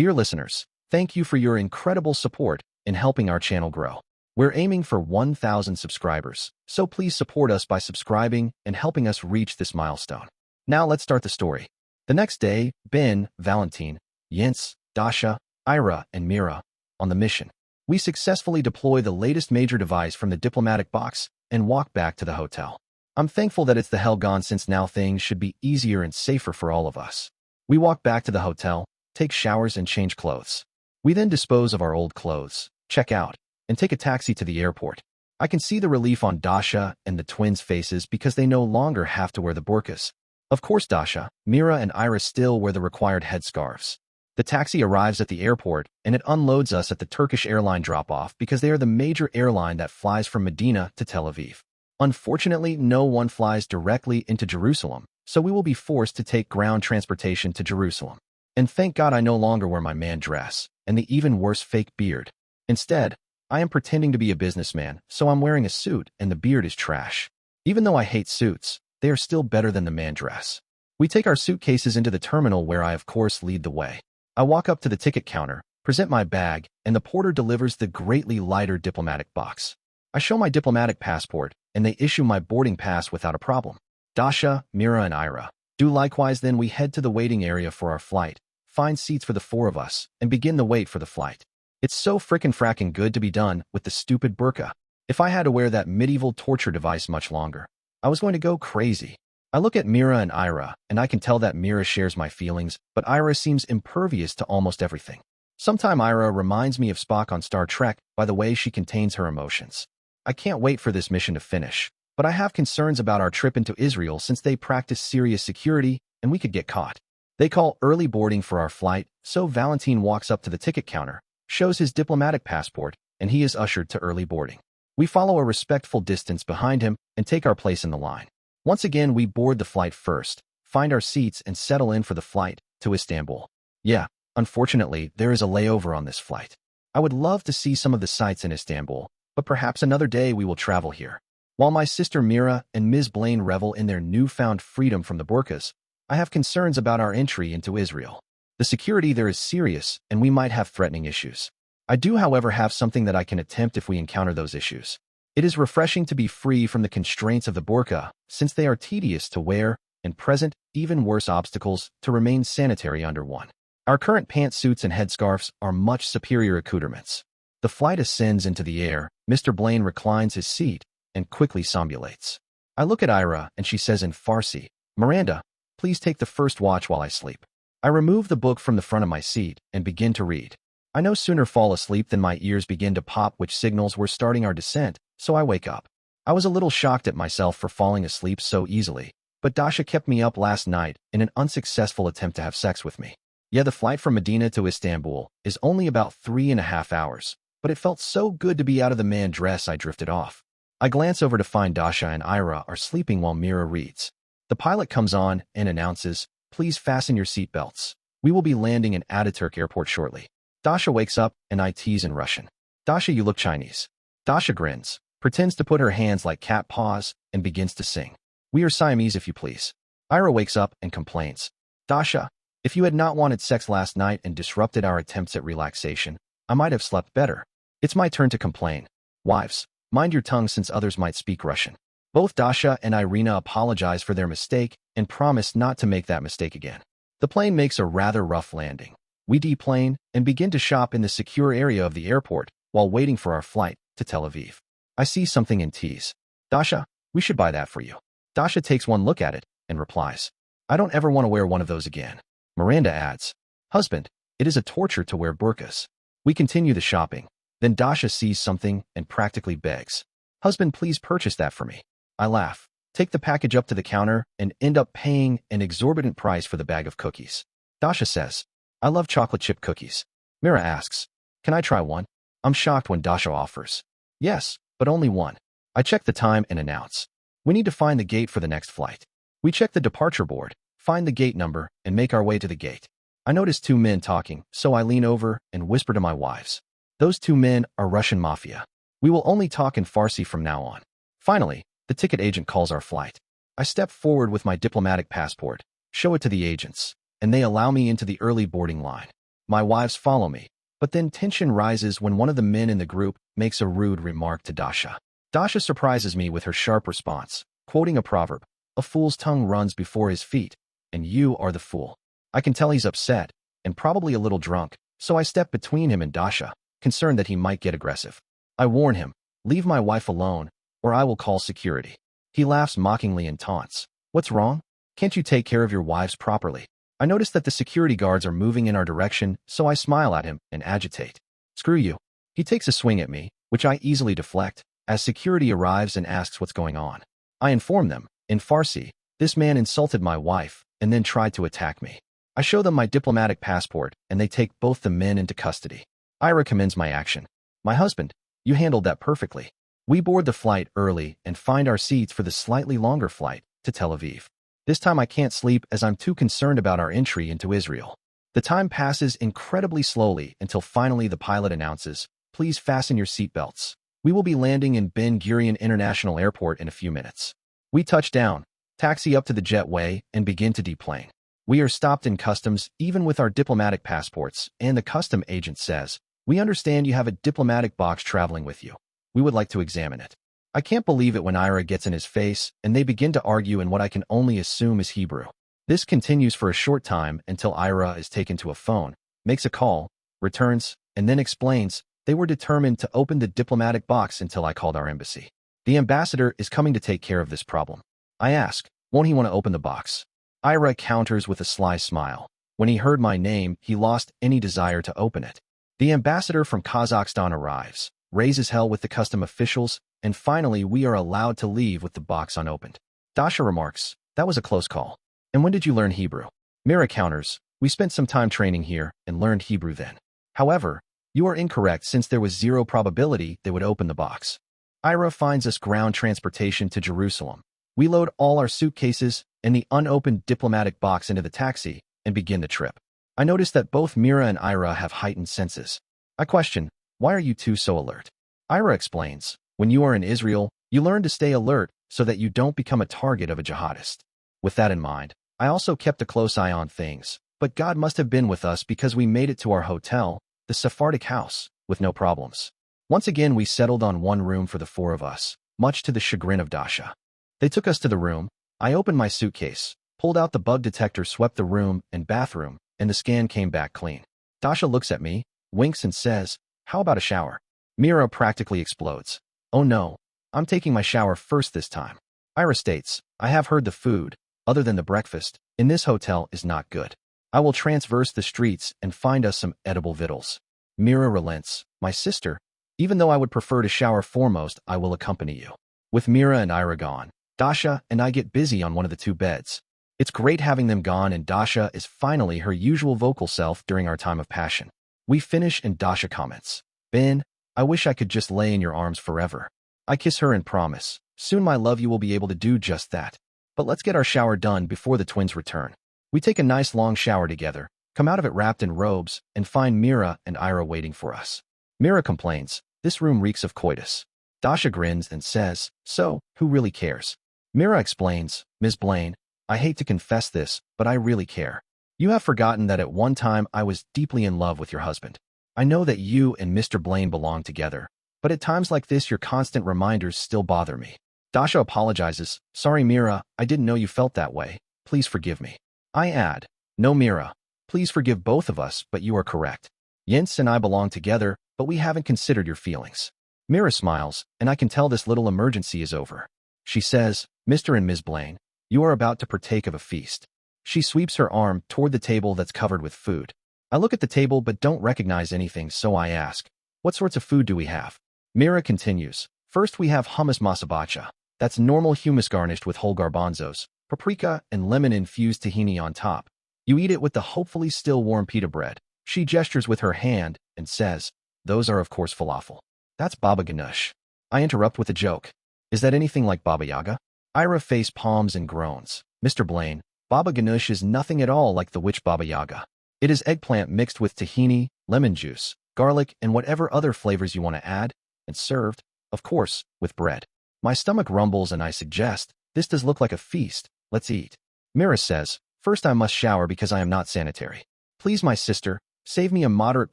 Dear listeners, thank you for your incredible support in helping our channel grow. We're aiming for 1,000 subscribers, so please support us by subscribing and helping us reach this milestone. Now let's start the story. The next day, Ben, Valentin, Jens, Dasha, Ira, and Mira on the mission. We successfully deploy the latest major device from the diplomatic box and walk back to the hotel. I'm thankful that it's the hell gone since now things should be easier and safer for all of us. We walk back to the hotel, take showers and change clothes. We then dispose of our old clothes, check out, and take a taxi to the airport. I can see the relief on Dasha and the twins' faces because they no longer have to wear the burqas. Of course Dasha, Mira and Ira still wear the required headscarves. The taxi arrives at the airport and it unloads us at the Turkish airline drop-off because they are the major airline that flies from Medina to Tel Aviv. Unfortunately, no one flies directly into Jerusalem, so we will be forced to take ground transportation to Jerusalem. And thank God I no longer wear my man dress and the even worse fake beard. Instead, I am pretending to be a businessman, so I'm wearing a suit and the beard is trash. Even though I hate suits, they are still better than the man dress. We take our suitcases into the terminal where I of course lead the way. I walk up to the ticket counter, present my bag, and the porter delivers the greatly lighter diplomatic box. I show my diplomatic passport, and they issue my boarding pass without a problem. Dasha, Mira, and Ira do likewise. Then we head to the waiting area for our flight, find seats for the four of us, and begin the wait for the flight. It's so fracking good to be done with the stupid burqa. If I had to wear that medieval torture device much longer, I was going to go crazy. I look at Mira and Ira, and I can tell that Mira shares my feelings, but Ira seems impervious to almost everything. Sometime Ira reminds me of Spock on Star Trek by the way she contains her emotions. I can't wait for this mission to finish, but I have concerns about our trip into Israel since they practice serious security and we could get caught. They call early boarding for our flight, so Valentin walks up to the ticket counter, shows his diplomatic passport, and he is ushered to early boarding. We follow a respectful distance behind him and take our place in the line. Once again, we board the flight first, find our seats, and settle in for the flight to Istanbul. Yeah, unfortunately, there is a layover on this flight. I would love to see some of the sights in Istanbul, but perhaps another day we will travel here. While my sister Mira and Ms. Blaine revel in their newfound freedom from the burqas, I have concerns about our entry into Israel. The security there is serious, and we might have threatening issues. I do, however, have something that I can attempt if we encounter those issues. It is refreshing to be free from the constraints of the burqa, since they are tedious to wear and present even worse obstacles to remain sanitary under one. Our current pantsuits and headscarves are much superior accoutrements. The flight ascends into the air, Mr. Blaine reclines his seat and quickly somnolates. I look at Ira and she says in Farsi, "Miranda, please take the first watch while I sleep." I remove the book from the front of my seat and begin to read. I no sooner fall asleep than my ears begin to pop, which signals we're starting our descent, so I wake up. I was a little shocked at myself for falling asleep so easily, but Dasha kept me up last night in an unsuccessful attempt to have sex with me. Yeah, the flight from Medina to Istanbul is only about 3.5 hours, but it felt so good to be out of the man dress I drifted off. I glance over to find Dasha and Ira are sleeping while Mira reads. The pilot comes on and announces, "Please fasten your seatbelts. We will be landing in Ataturk Airport shortly." Dasha wakes up and I tease in Russian. "Dasha, you look Chinese." Dasha grins, pretends to put her hands like cat paws, and begins to sing. "We are Siamese, if you please." Ira wakes up and complains. "Dasha, if you had not wanted sex last night and disrupted our attempts at relaxation, I might have slept better." It's my turn to complain. "Wives, mind your tongue since others might speak Russian." Both Dasha and Irina apologize for their mistake and promise not to make that mistake again. The plane makes a rather rough landing. We deplane and begin to shop in the secure area of the airport while waiting for our flight to Tel Aviv. I see something and tease. "Dasha, we should buy that for you." Dasha takes one look at it and replies, "I don't ever want to wear one of those again." Miranda adds, "Husband, it is a torture to wear burqas." We continue the shopping. Then Dasha sees something and practically begs, "Husband, please purchase that for me." I laugh, take the package up to the counter, and end up paying an exorbitant price for the bag of cookies. Dasha says, "I love chocolate chip cookies." Mira asks, "Can I try one?" I'm shocked when Dasha offers, "Yes, but only one." I check the time and announce, "We need to find the gate for the next flight." We check the departure board, find the gate number, and make our way to the gate. I notice two men talking, so I lean over and whisper to my wives. Those two men are Russian mafia. We will only talk in Farsi from now on. Finally, the ticket agent calls our flight. I step forward with my diplomatic passport, show it to the agents, and they allow me into the early boarding line. My wives follow me. But then tension rises when one of the men in the group makes a rude remark to Dasha. Dasha surprises me with her sharp response, quoting a proverb, "A fool's tongue runs before his feet, and you are the fool." I can tell he's upset, and probably a little drunk, so I step between him and Dasha, concerned that he might get aggressive. I warn him, "Leave my wife alone, or I will call security." He laughs mockingly and taunts, "What's wrong? Can't you take care of your wives properly?" I notice that the security guards are moving in our direction, so I smile at him and agitate. "Screw you." He takes a swing at me, which I easily deflect, as security arrives and asks what's going on. I inform them, in Farsi, this man insulted my wife and then tried to attack me. I show them my diplomatic passport, and they take both the men into custody. Ira commends my action. "My husband, you handled that perfectly." We board the flight early and find our seats for the slightly longer flight to Tel Aviv. This time I can't sleep as I'm too concerned about our entry into Israel. The time passes incredibly slowly until finally the pilot announces, "Please fasten your seatbelts. We will be landing in Ben Gurion International Airport in a few minutes." We touch down, taxi up to the jetway, and begin to deplane. We are stopped in customs even with our diplomatic passports, and the custom agent says, "We understand you have a diplomatic box traveling with you. We would like to examine it." I can't believe it when Ira gets in his face, and they begin to argue in what I can only assume is Hebrew. This continues for a short time until Ira is taken to a phone, makes a call, returns, and then explains they were determined to open the diplomatic box until I called our embassy. The ambassador is coming to take care of this problem. I ask, won't he want to open the box? Ira counters with a sly smile. When he heard my name, he lost any desire to open it. The ambassador from Kazakhstan arrives, raises hell with the custom officials, and finally we are allowed to leave with the box unopened. Dasha remarks, "That was a close call. And when did you learn Hebrew?" Mira counters, "We spent some time training here and learned Hebrew then. However, you are incorrect since there was zero probability they would open the box." Ira finds us ground transportation to Jerusalem. We load all our suitcases and the unopened diplomatic box into the taxi and begin the trip. I notice that both Mira and Ira have heightened senses. I question, "Why are you two so alert?" Ira explains, "When you are in Israel, you learn to stay alert so that you don't become a target of a jihadist." With that in mind, I also kept a close eye on things, but God must have been with us because we made it to our hotel, the Sephardic house, with no problems. Once again, we settled on one room for the four of us, much to the chagrin of Dasha. They took us to the room. I opened my suitcase, pulled out the bug detector, swept the room and bathroom, and the scan came back clean. Dasha looks at me, winks and says, "How about a shower?" Mira practically explodes. "Oh no, I'm taking my shower first this time." Ira states, "I have heard the food, other than the breakfast, in this hotel is not good. I will transverse the streets and find us some edible victuals." Mira relents, "My sister, even though I would prefer to shower foremost, I will accompany you." With Mira and Ira gone, Dasha and I get busy on one of the two beds. It's great having them gone, and Dasha is finally her usual vocal self during our time of passion. We finish and Dasha comments, "Ben, I wish I could just lay in your arms forever." I kiss her and promise, "Soon my love, you will be able to do just that. But let's get our shower done before the twins return." We take a nice long shower together, come out of it wrapped in robes, and find Mira and Ira waiting for us. Mira complains, "This room reeks of coitus." Dasha grins and says, "So, who really cares?" Mira explains, "Ms. Blaine, I hate to confess this, but I really care. You have forgotten that at one time I was deeply in love with your husband. I know that you and Mr. Blaine belong together, but at times like this your constant reminders still bother me." Dasha apologizes, "Sorry Mira, I didn't know you felt that way. Please forgive me." I add, "No Mira, please forgive both of us, but you are correct. Jens and I belong together, but we haven't considered your feelings." Mira smiles, and I can tell this little emergency is over. She says, "Mr. and Ms. Blaine, you are about to partake of a feast." She sweeps her arm toward the table that's covered with food. I look at the table but don't recognize anything, so I ask, "What sorts of food do we have?" Mira continues, "First we have hummus masabacha. That's normal hummus garnished with whole garbanzos, paprika, and lemon-infused tahini on top. You eat it with the hopefully still warm pita bread." She gestures with her hand and says, "Those are of course falafel. That's baba ganoush." I interrupt with a joke, "Is that anything like Baba Yaga?" Ira face palms and groans, "Mr. Blaine, baba ganoush is nothing at all like the witch Baba Yaga. It is eggplant mixed with tahini, lemon juice, garlic, and whatever other flavors you want to add, and served, of course, with bread." My stomach rumbles and I suggest, "This does look like a feast. Let's eat." Mira says, "First I must shower because I am not sanitary." "Please my sister, Save me a moderate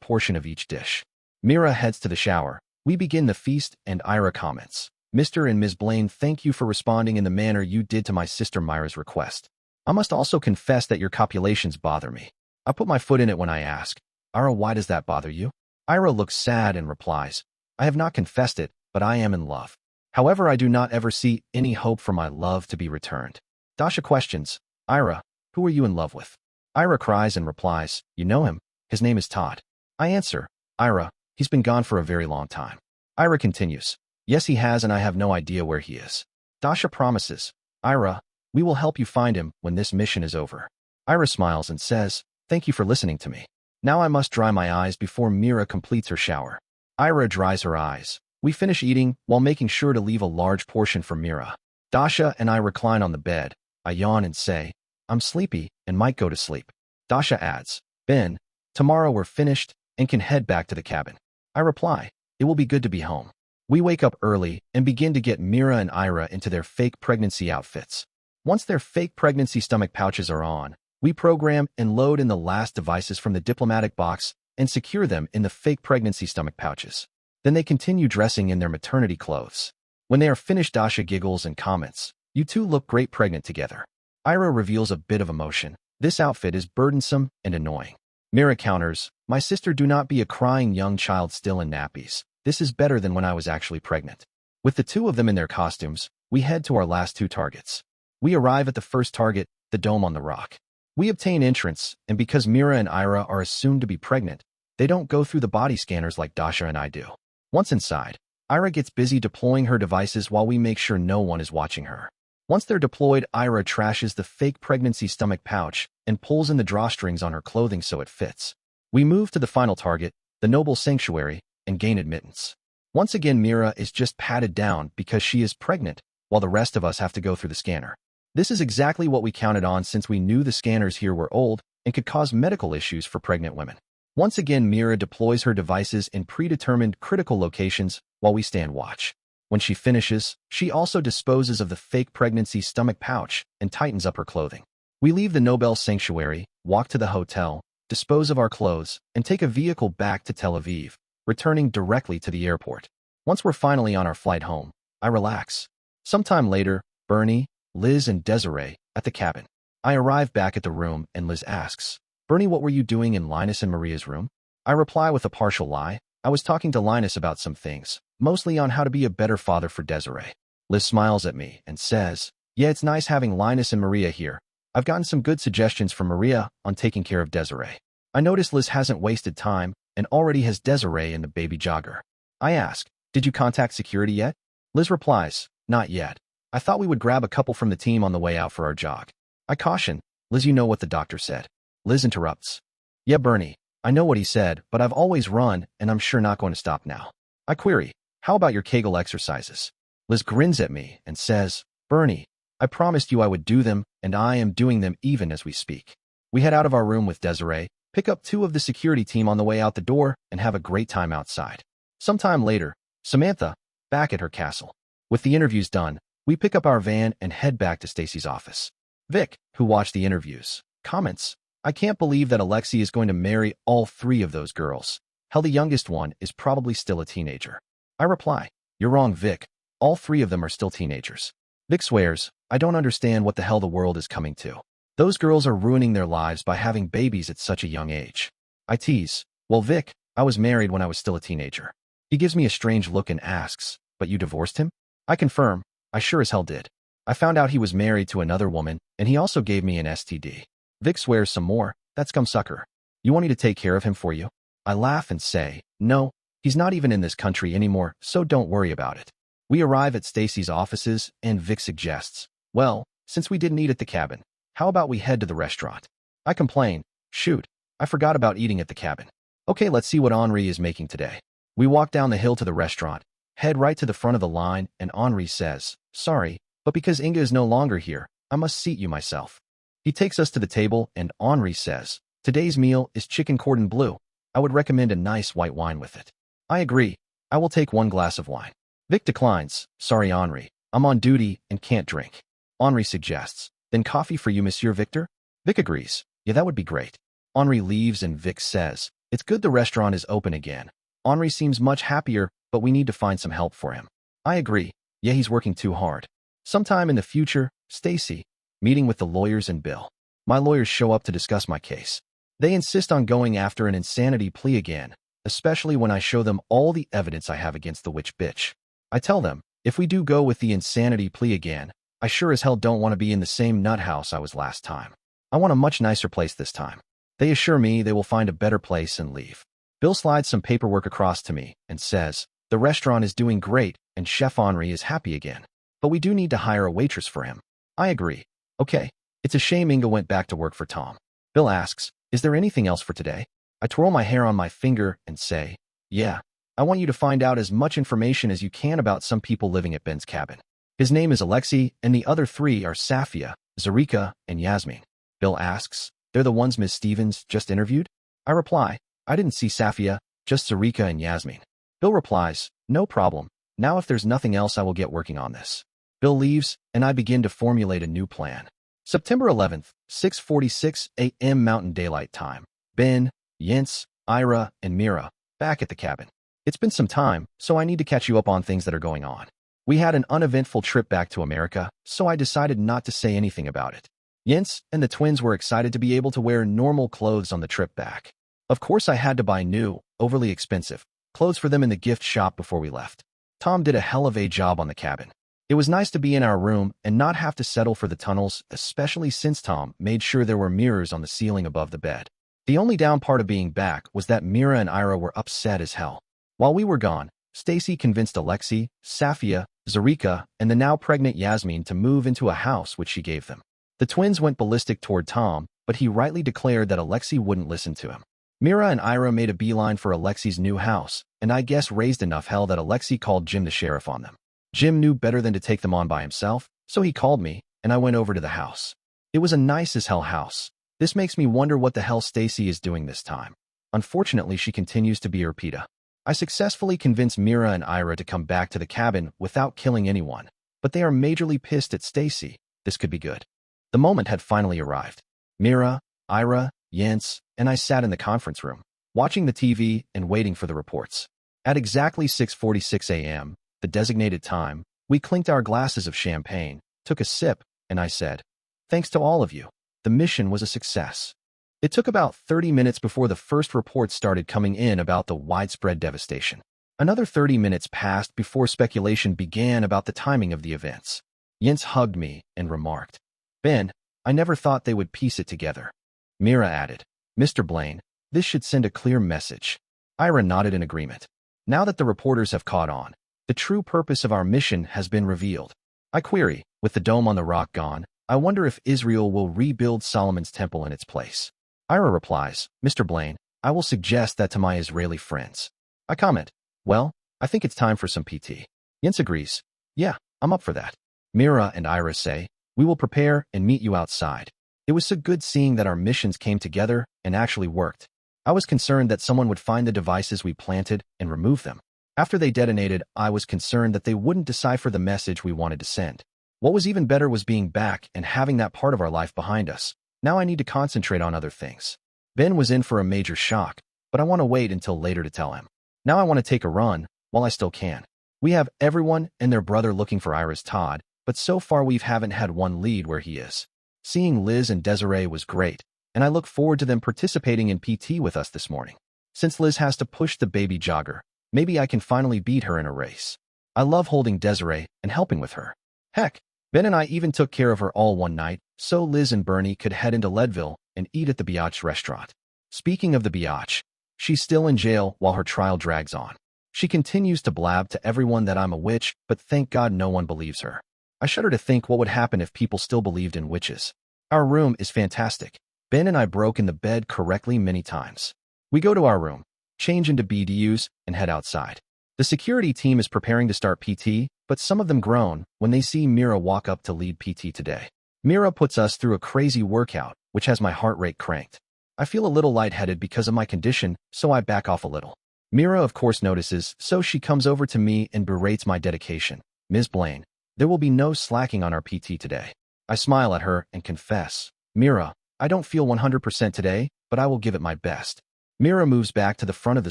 portion of each dish. Mira heads to the shower. We begin the feast and Ira comments. Mr. and Ms. Blaine, thank you for responding in the manner you did to my sister Myra's request. I must also confess that your copulations bother me. I put my foot in it when I ask, Ira, why does that bother you? Ira looks sad and replies, I have not confessed it, but I am in love. However, I do not ever see any hope for my love to be returned. Dasha questions, Ira, who are you in love with? Ira cries and replies, you know him. His name is Todd. I answer, Ira, he's been gone for a very long time. Ira continues, yes, he has, and I have no idea where he is. Dasha promises, Ira, we will help you find him when this mission is over. Ira smiles and says, thank you for listening to me. Now I must dry my eyes before Mira completes her shower. Ira dries her eyes. We finish eating while making sure to leave a large portion for Mira. Dasha and I recline on the bed. I yawn and say, I'm sleepy and might go to sleep. Dasha adds, Ben, tomorrow we're finished and can head back to the cabin. I reply, it will be good to be home. We wake up early and begin to get Mira and Ira into their fake pregnancy outfits. Once their fake pregnancy stomach pouches are on, we program and load in the last devices from the diplomatic box and secure them in the fake pregnancy stomach pouches. Then they continue dressing in their maternity clothes. When they are finished, Dasha giggles and comments, you two look great pregnant together. Ira reveals a bit of emotion. This outfit is burdensome and annoying. Mira counters, my sister, do not be a crying young child still in nappies. This is better than when I was actually pregnant. With the two of them in their costumes, we head to our last two targets. We arrive at the first target, the Dome on the Rock. We obtain entrance, and because Mira and Ira are assumed to be pregnant, they don't go through the body scanners like Dasha and I do. Once inside, Ira gets busy deploying her devices while we make sure no one is watching her. Once they're deployed, Ira trashes the fake pregnancy stomach pouch and pulls in the drawstrings on her clothing so it fits. We move to the final target, the Noble Sanctuary, and gain admittance. Once again, Mira is just patted down because she is pregnant, while the rest of us have to go through the scanner. This is exactly what we counted on since we knew the scanners here were old and could cause medical issues for pregnant women. Once again, Mira deploys her devices in predetermined critical locations while we stand watch. When she finishes, she also disposes of the fake pregnancy stomach pouch and tightens up her clothing. We leave the Nobel Sanctuary, walk to the hotel, dispose of our clothes, and take a vehicle back to Tel Aviv, returning directly to the airport. Once we're finally on our flight home, I relax. Sometime later, Bernie, Liz, and Desiree at the cabin. I arrive back at the room and Liz asks, Bernie, what were you doing in Linus and Maria's room? I reply with a partial lie. I was talking to Linus about some things, mostly on how to be a better father for Desiree. Liz smiles at me and says, yeah, it's nice having Linus and Maria here. I've gotten some good suggestions from Maria on taking care of Desiree. I notice Liz hasn't wasted time and already has Desiree in the baby jogger. I ask, did you contact security yet? Liz replies, not yet. I thought we would grab a couple from the team on the way out for our jog. I caution, Liz, you know what the doctor said. Liz interrupts. Yeah, Bernie, I know what he said, but I've always run, and I'm sure not going to stop now. I query, how about your Kegel exercises? Liz grins at me and says, Bernie, I promised you I would do them, and I am doing them even as we speak. We head out of our room with Desiree, pick up two of the security team on the way out the door, and have a great time outside. Sometime later, Samantha, back at her castle. With the interviews done, we pick up our van and head back to Stacy's office. Vic, who watched the interviews, comments, I can't believe that Alexei is going to marry all three of those girls. Hell, the youngest one is probably still a teenager. I reply, you're wrong, Vic. All three of them are still teenagers. Vic swears, I don't understand what the hell the world is coming to. Those girls are ruining their lives by having babies at such a young age. I tease, well, Vic, I was married when I was still a teenager. He gives me a strange look and asks, but you divorced him? I confirm, I sure as hell did. I found out he was married to another woman, and he also gave me an STD. Vic swears some more, that scumsucker. You want me to take care of him for you? I laugh and say, no, he's not even in this country anymore, so don't worry about it. We arrive at Stacy's offices, and Vic suggests, well, since we didn't eat at the cabin, how about we head to the restaurant? I complain, shoot, I forgot about eating at the cabin. Okay, let's see what Henri is making today. We walk down the hill to the restaurant, head right to the front of the line, and Henri says, sorry, but because Inga is no longer here, I must seat you myself. He takes us to the table, and Henri says, today's meal is chicken cordon bleu. I would recommend a nice white wine with it. I agree. I will take one glass of wine. Vic declines, sorry, Henri, I'm on duty and can't drink. Henri suggests, then coffee for you, Monsieur Victor? Vic agrees, yeah, that would be great. Henri leaves and Vic says, It's good the restaurant is open again. Henri seems much happier, but we need to find some help for him. I agree. Yeah, he's working too hard. Sometime in the future, Stacy. Meeting with the lawyers and Bill. My lawyers show up to discuss my case. They insist on going after an insanity plea again, especially when I show them all the evidence I have against the witch bitch. I tell them, if we do go with the insanity plea again, I sure as hell don't want to be in the same nut house I was last time. I want a much nicer place this time. They assure me they will find a better place and leave. Bill slides some paperwork across to me and says, the restaurant is doing great and Chef Henri is happy again. But we do need to hire a waitress for him. I agree. Okay. It's a shame Inga went back to work for Tom. Bill asks, is there anything else for today? I twirl my hair on my finger and say, yeah. I want you to find out as much information as you can about some people living at Ben's cabin. His name is Alexei, and the other three are Safia, Zarika, and Yasmin. Bill asks, they're the ones Ms. Stevens just interviewed? I reply, I didn't see Safia, just Zarika and Yasmin. Bill replies, no problem. Now if there's nothing else I will get working on this. Bill leaves, and I begin to formulate a new plan. September 11th, 6:46 a.m. Mountain Daylight Time. Ben, Jens, Ira, and Mira, back at the cabin. It's been some time, so I need to catch you up on things that are going on. We had an uneventful trip back to America, so I decided not to say anything about it. Jens and the twins were excited to be able to wear normal clothes on the trip back. Of course I had to buy new, overly expensive, clothes for them in the gift shop before we left. Tom did a hell of a job on the cabin. It was nice to be in our room and not have to settle for the tunnels, especially since Tom made sure there were mirrors on the ceiling above the bed. The only down part of being back was that Mira and Ira were upset as hell. While we were gone, Stacy convinced Alexei, Safia, Zarika, and the now pregnant Yasmin to move into a house which she gave them. The twins went ballistic toward Tom, but he rightly declared that Alexei wouldn't listen to him. Mira and Ira made a beeline for Alexei's new house, and I guess raised enough hell that Alexei called Jim the sheriff on them. Jim knew better than to take them on by himself, so he called me, and I went over to the house. It was a nice as hell house. This makes me wonder what the hell Stacy is doing this time. Unfortunately, she continues to be her PETA. I successfully convinced Mira and Ira to come back to the cabin without killing anyone, but they are majorly pissed at Stacy. This could be good. The moment had finally arrived. Mira, Ira, Jens, and I sat in the conference room, watching the TV and waiting for the reports. At exactly 6:46 a.m., the designated time, we clinked our glasses of champagne, took a sip, and I said, thanks to all of you. The mission was a success. It took about 30 minutes before the first reports started coming in about the widespread devastation. Another 30 minutes passed before speculation began about the timing of the events. Jens hugged me and remarked, Ben, I never thought they would piece it together. Mira added, Mr. Blaine, this should send a clear message. Ira nodded in agreement. Now that the reporters have caught on, the true purpose of our mission has been revealed. I query, with the dome on the rock gone, I wonder if Israel will rebuild Solomon's temple in its place. Ira replies, Mr. Blaine, I will suggest that to my Israeli friends. I comment, well, I think it's time for some PT. Jens agrees, yeah, I'm up for that. Mira and Ira say, we will prepare and meet you outside. It was so good seeing that our missions came together and actually worked. I was concerned that someone would find the devices we planted and remove them. After they detonated, I was concerned that they wouldn't decipher the message we wanted to send. What was even better was being back and having that part of our life behind us. Now I need to concentrate on other things. Ben was in for a major shock, but I want to wait until later to tell him. Now I want to take a run, while I still can. We have everyone and their brother looking for Ira's Todd, but so far we haven't had one lead where he is. Seeing Liz and Desiree was great, and I look forward to them participating in PT with us this morning. Since Liz has to push the baby jogger, maybe I can finally beat her in a race. I love holding Desiree and helping with her. Heck, Ben and I even took care of her all one night, so Liz and Bernie could head into Leadville and eat at the Biatch restaurant. Speaking of the Biatch, she's still in jail while her trial drags on. She continues to blab to everyone that I'm a witch, but thank God no one believes her. I shudder to think what would happen if people still believed in witches. Our room is fantastic. Ben and I broke in the bed correctly many times. We go to our room, change into BDUs, and head outside. The security team is preparing to start PT, but some of them groan when they see Mira walk up to lead PT today. Mira puts us through a crazy workout, which has my heart rate cranked. I feel a little lightheaded because of my condition, so I back off a little. Mira of course notices, so she comes over to me and berates my dedication. Ms. Blaine, there will be no slacking on our PT today. I smile at her and confess, Mira, I don't feel 100% today, but I will give it my best. Mira moves back to the front of the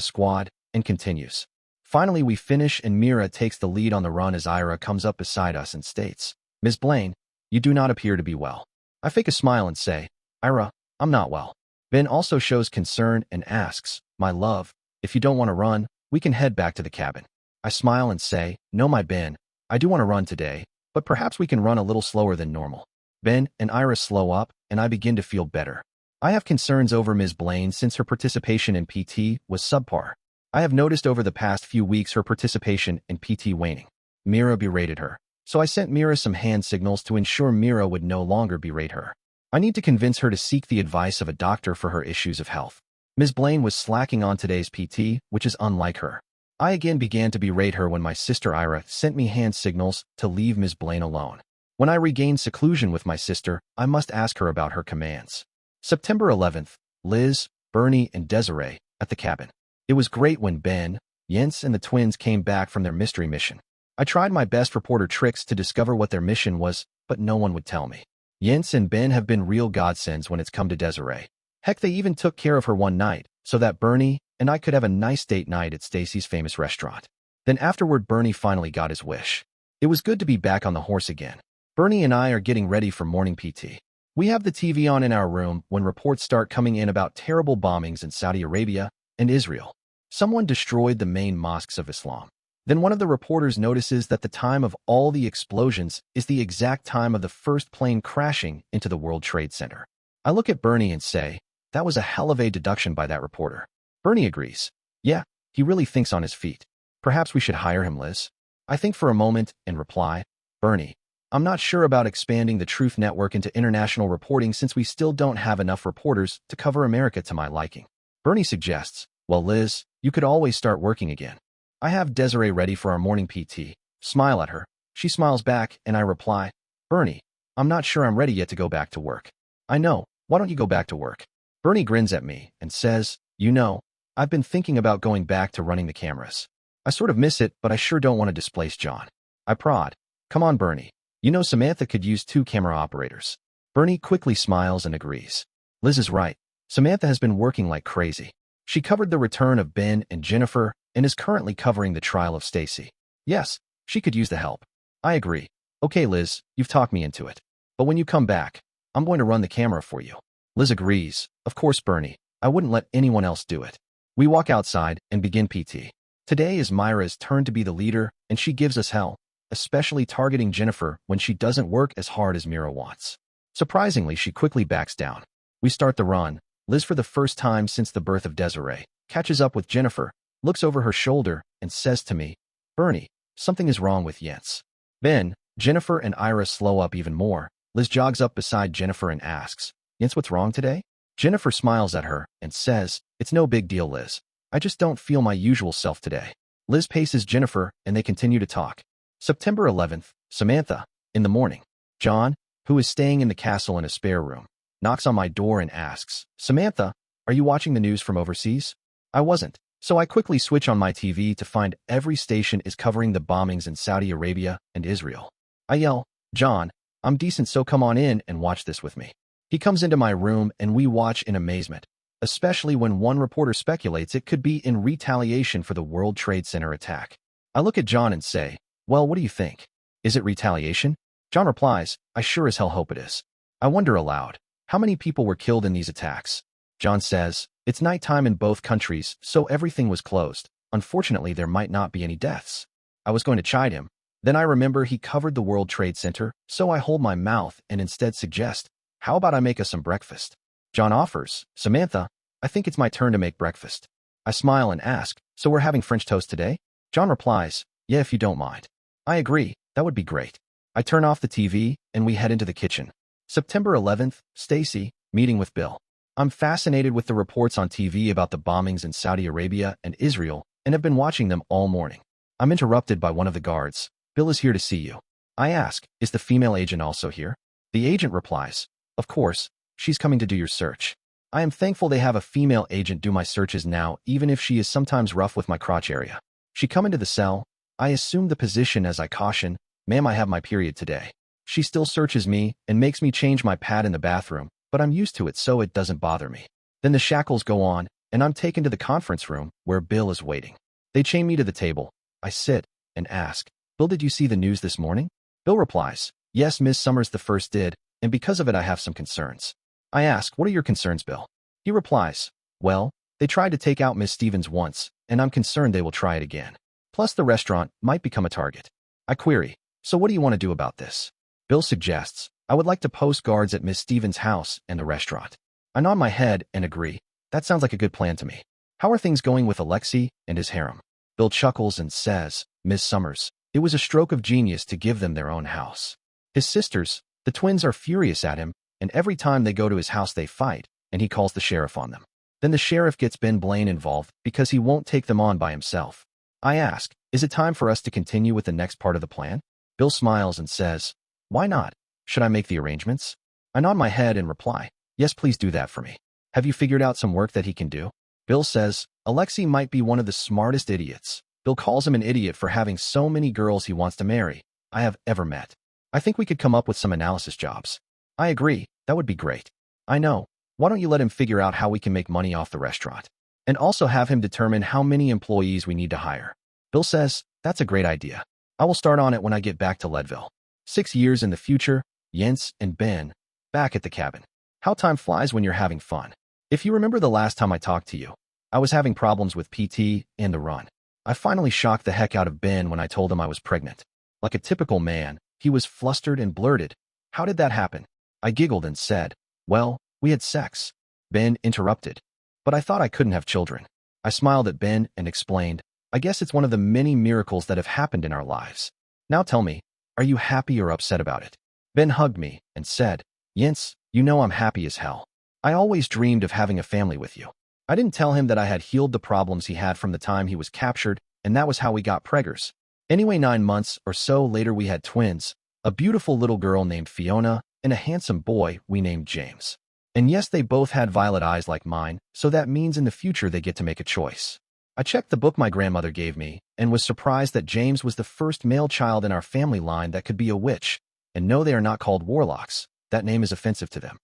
squad and continues. Finally, we finish and Mira takes the lead on the run as Ira comes up beside us and states, Ms. Blaine, you do not appear to be well. I fake a smile and say, Ira, I'm not well. Ben also shows concern and asks, my love, if you don't want to run, we can head back to the cabin. I smile and say, no, my Ben, I do want to run today, but perhaps we can run a little slower than normal. Ben and Ira slow up, and I begin to feel better. I have concerns over Ms. Blaine since her participation in PT was subpar. I have noticed over the past few weeks her participation in PT waning. Mira berated her, so I sent Mira some hand signals to ensure Mira would no longer berate her. I need to convince her to seek the advice of a doctor for her issues of health. Ms. Blaine was slacking on today's PT, which is unlike her. I again began to berate her when my sister Ira sent me hand signals to leave Ms. Blaine alone. When I regain seclusion with my sister, I must ask her about her commands. September 11th, Liz, Bernie, and Desiree at the cabin. It was great when Ben, Jens, and the twins came back from their mystery mission. I tried my best reporter tricks to discover what their mission was, but no one would tell me. Jens and Ben have been real godsends when it's come to Desiree. Heck, they even took care of her one night, so that Bernie and I could have a nice date night at Stacy's famous restaurant. Then afterward, Bernie finally got his wish. It was good to be back on the horse again. Bernie and I are getting ready for morning PT. We have the TV on in our room when reports start coming in about terrible bombings in Saudi Arabia and Israel. Someone destroyed the main mosques of Islam. Then one of the reporters notices that the time of all the explosions is the exact time of the first plane crashing into the World Trade Center. I look at Bernie and say, that was a hell of a deduction by that reporter. Bernie agrees. Yeah, he really thinks on his feet. Perhaps we should hire him, Liz. I think for a moment and reply, Bernie, I'm not sure about expanding the Truth Network into international reporting since we still don't have enough reporters to cover America to my liking. Bernie suggests, well, Liz, you could always start working again. I have Desiree ready for our morning PT. Smile at her. She smiles back, and I reply, Bernie, I'm not sure I'm ready yet to go back to work. I know. Why don't you go back to work? Bernie grins at me and says, you know, I've been thinking about going back to running the cameras. I sort of miss it, but I sure don't want to displace John. I prod. Come on, Bernie. You know Samantha could use 2 camera operators. Bernie quickly smiles and agrees. Liz is right. Samantha has been working like crazy. She covered the return of Ben and Jennifer and is currently covering the trial of Stacy. Yes, she could use the help. I agree. Okay, Liz, you've talked me into it. But when you come back, I'm going to run the camera for you. Liz agrees. Of course, Bernie. I wouldn't let anyone else do it. We walk outside and begin PT. Today is Myra's turn to be the leader, and she gives us hell, especially targeting Jennifer when she doesn't work as hard as Mira wants. Surprisingly, she quickly backs down. We start the run. Liz, for the first time since the birth of Desiree, catches up with Jennifer, looks over her shoulder, and says to me, Bernie, something is wrong with Jens. Ben, Jennifer, and Ira slow up even more. Liz jogs up beside Jennifer and asks, Jens, what's wrong today? Jennifer smiles at her and says, it's no big deal, Liz. I just don't feel my usual self today. Liz paces Jennifer, and they continue to talk. September 11th, Samantha. In the morning, John, who is staying in the castle in a spare room, knocks on my door and asks, Samantha, are you watching the news from overseas? I wasn't, so I quickly switch on my TV to find every station is covering the bombings in Saudi Arabia and Israel. I yell, John, I'm decent, so come on in and watch this with me. He comes into my room and we watch in amazement, especially when one reporter speculates it could be in retaliation for the World Trade Center attack. I look at John and say, well, what do you think? Is it retaliation? John replies, I sure as hell hope it is. I wonder aloud, how many people were killed in these attacks? John says, it's nighttime in both countries, so everything was closed. Unfortunately, there might not be any deaths. I was going to chide him. Then I remember he covered the World Trade Center, so I hold my mouth and instead suggest, how about I make us some breakfast? John offers, Samantha, I think it's my turn to make breakfast. I smile and ask, so we're having French toast today? John replies, yeah, if you don't mind. I agree, that would be great. I turn off the TV, and we head into the kitchen. September 11th, Stacy, meeting with Bill. I'm fascinated with the reports on TV about the bombings in Saudi Arabia and Israel, and have been watching them all morning. I'm interrupted by one of the guards. Bill is here to see you. I ask, is the female agent also here? The agent replies, of course, she's coming to do your search. I am thankful they have a female agent do my searches now, even if she is sometimes rough with my crotch area. She come into the cell. I assume the position as I caution, ma'am, I have my period today. She still searches me and makes me change my pad in the bathroom, but I'm used to it so it doesn't bother me. Then the shackles go on, and I'm taken to the conference room where Bill is waiting. They chain me to the table. I sit and ask, Bill, did you see the news this morning? Bill replies, yes, Miss Summers the first did, and because of it I have some concerns. I ask, what are your concerns, Bill? He replies, well, they tried to take out Miss Stevens once, and I'm concerned they will try it again. Plus the restaurant might become a target. I query, so what do you want to do about this? Bill suggests, I would like to post guards at Miss Stevens' house and the restaurant. I nod my head and agree. That sounds like a good plan to me. How are things going with Alexei and his harem? Bill chuckles and says, Miss Summers, it was a stroke of genius to give them their own house. His sisters, the twins, are furious at him, and every time they go to his house they fight, and he calls the sheriff on them. Then the sheriff gets Ben Blaine involved because he won't take them on by himself. I ask, is it time for us to continue with the next part of the plan? Bill smiles and says, why not? Should I make the arrangements? I nod my head and reply, yes, please do that for me. Have you figured out some work that he can do? Bill says, Alexei might be one of the smartest idiots. Bill calls him an idiot for having so many girls he wants to marry I have ever met. I think we could come up with some analysis jobs. I agree, that would be great. I know. Why don't you let him figure out how we can make money off the restaurant? And also have him determine how many employees we need to hire. Bill says, that's a great idea. I will start on it when I get back to Leadville. 6 years in the future, Jens and Ben, back at the cabin. How time flies when you're having fun. If you remember the last time I talked to you, I was having problems with PT and the run. I finally shocked the heck out of Ben when I told him I was pregnant. Like a typical man, he was flustered and blurted. How did that happen? I giggled and said, well, we had sex. Ben interrupted. But I thought I couldn't have children. I smiled at Ben and explained, I guess it's one of the many miracles that have happened in our lives. Now tell me, are you happy or upset about it? Ben hugged me and said, Jens, you know I'm happy as hell. I always dreamed of having a family with you. I didn't tell him that I had healed the problems he had from the time he was captured, and that was how we got preggers. Anyway, 9 months or so later we had twins, a beautiful little girl named Fiona and a handsome boy we named James. And yes, they both had violet eyes like mine, so that means in the future they get to make a choice. I checked the book my grandmother gave me and was surprised that James was the first male child in our family line that could be a witch. And no, they are not called warlocks. That name is offensive to them.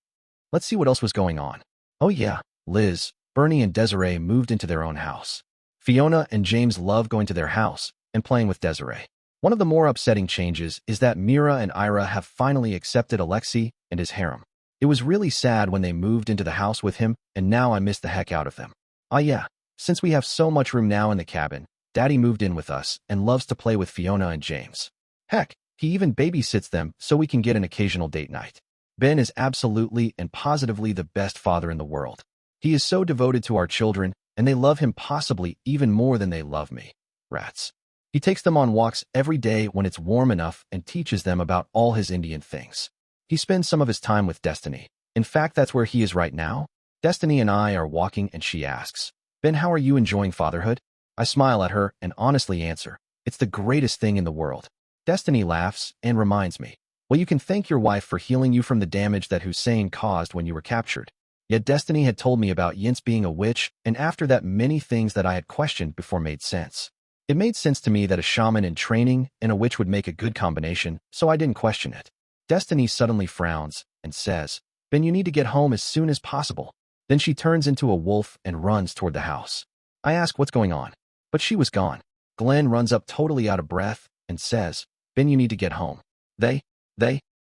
Let's see what else was going on. Oh yeah, Liz, Bernie and Desiree moved into their own house. Fiona and James love going to their house and playing with Desiree. One of the more upsetting changes is that Mira and Ira have finally accepted Alexei and his harem. It was really sad when they moved into the house with him, and now I miss the heck out of them. Ah yeah, since we have so much room now in the cabin, Daddy moved in with us and loves to play with Fiona and James. Heck, he even babysits them so we can get an occasional date night. Ben is absolutely and positively the best father in the world. He is so devoted to our children, and they love him possibly even more than they love me. Rats. He takes them on walks every day when it's warm enough and teaches them about all his Indian things. He spends some of his time with Destiny. In fact, that's where he is right now. Destiny and I are walking and she asks, Ben, how are you enjoying fatherhood? I smile at her and honestly answer, it's the greatest thing in the world. Destiny laughs and reminds me, well, you can thank your wife for healing you from the damage that Hussein caused when you were captured. Yet Destiny had told me about Jens being a witch, and after that many things that I had questioned before made sense. It made sense to me that a shaman in training and a witch would make a good combination, so I didn't question it. Destiny suddenly frowns and says, Ben, you need to get home as soon as possible. Then she turns into a wolf and runs toward the house. I ask what's going on, but she was gone. Glenn runs up totally out of breath and says, Ben, you need to get home. They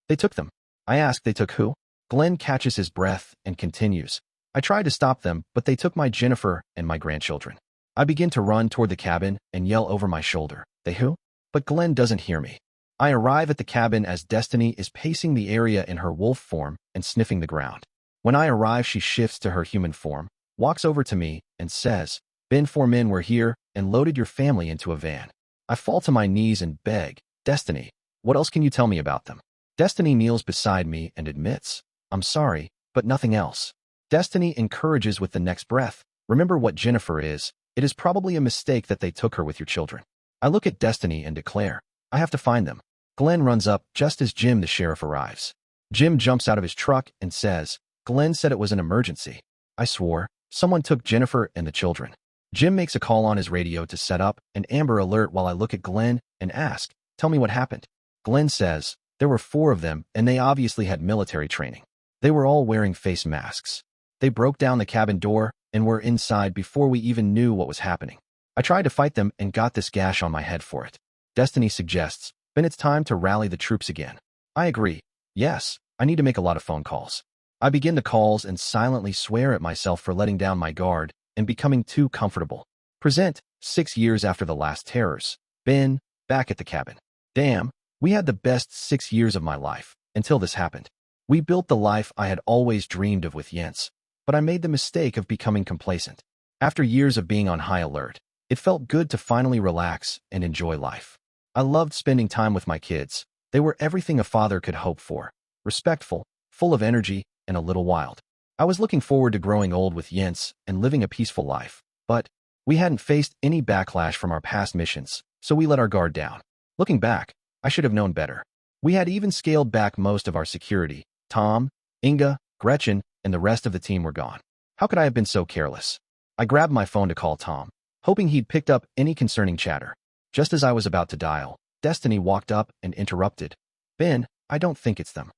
took them. I ask, they took who? Glenn catches his breath and continues, I tried to stop them, but they took my Jennifer and my grandchildren. I begin to run toward the cabin and yell over my shoulder, they who? But Glenn doesn't hear me. I arrive at the cabin as Destiny is pacing the area in her wolf form and sniffing the ground. When I arrive, she shifts to her human form, walks over to me, and says, Ben, 4 men were here and loaded your family into a van. I fall to my knees and beg, Destiny, what else can you tell me about them? Destiny kneels beside me and admits, I'm sorry, but nothing else. Destiny encourages with the next breath, remember what Jennifer is. It is probably a mistake that they took her with your children. I look at Destiny and declare, I have to find them. Glenn runs up just as Jim the sheriff arrives. Jim jumps out of his truck and says, Glenn said it was an emergency. I swore, someone took Jennifer and the children. Jim makes a call on his radio to set up an Amber Alert while I look at Glenn and ask, tell me what happened. Glenn says, there were 4 of them and they obviously had military training. They were all wearing face masks. They broke down the cabin door and were inside before we even knew what was happening. I tried to fight them and got this gash on my head for it. Destiny suggests, then it's time to rally the troops again. I agree. Yes, I need to make a lot of phone calls. I begin the calls and silently swear at myself for letting down my guard and becoming too comfortable. Present, 6 years after the last terrors. Ben, back at the cabin. Damn, we had the best 6 years of my life, until this happened. We built the life I had always dreamed of with Jens, but I made the mistake of becoming complacent. After years of being on high alert, it felt good to finally relax and enjoy life. I loved spending time with my kids. They were everything a father could hope for. Respectful, full of energy, and a little wild. I was looking forward to growing old with Jens and living a peaceful life, but we hadn't faced any backlash from our past missions, so we let our guard down. Looking back, I should have known better. We had even scaled back most of our security. Tom, Inga, Gretchen, and the rest of the team were gone. How could I have been so careless? I grabbed my phone to call Tom, hoping he'd picked up any concerning chatter. Just as I was about to dial, Destiny walked up and interrupted. Ben, I don't think it's them.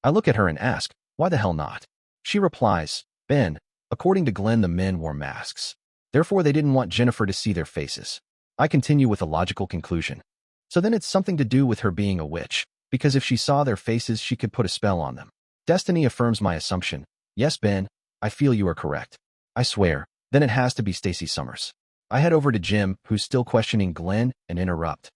I look at her and ask, why the hell not? She replies, Ben, according to Glenn, the men wore masks. Therefore, they didn't want Jennifer to see their faces. I continue with a logical conclusion. So then it's something to do with her being a witch, because if she saw their faces, she could put a spell on them. Destiny affirms my assumption. Yes, Ben, I feel you are correct. I swear, then it has to be Stacy Summers. I head over to Jim, who's still questioning Glenn, and interrupt.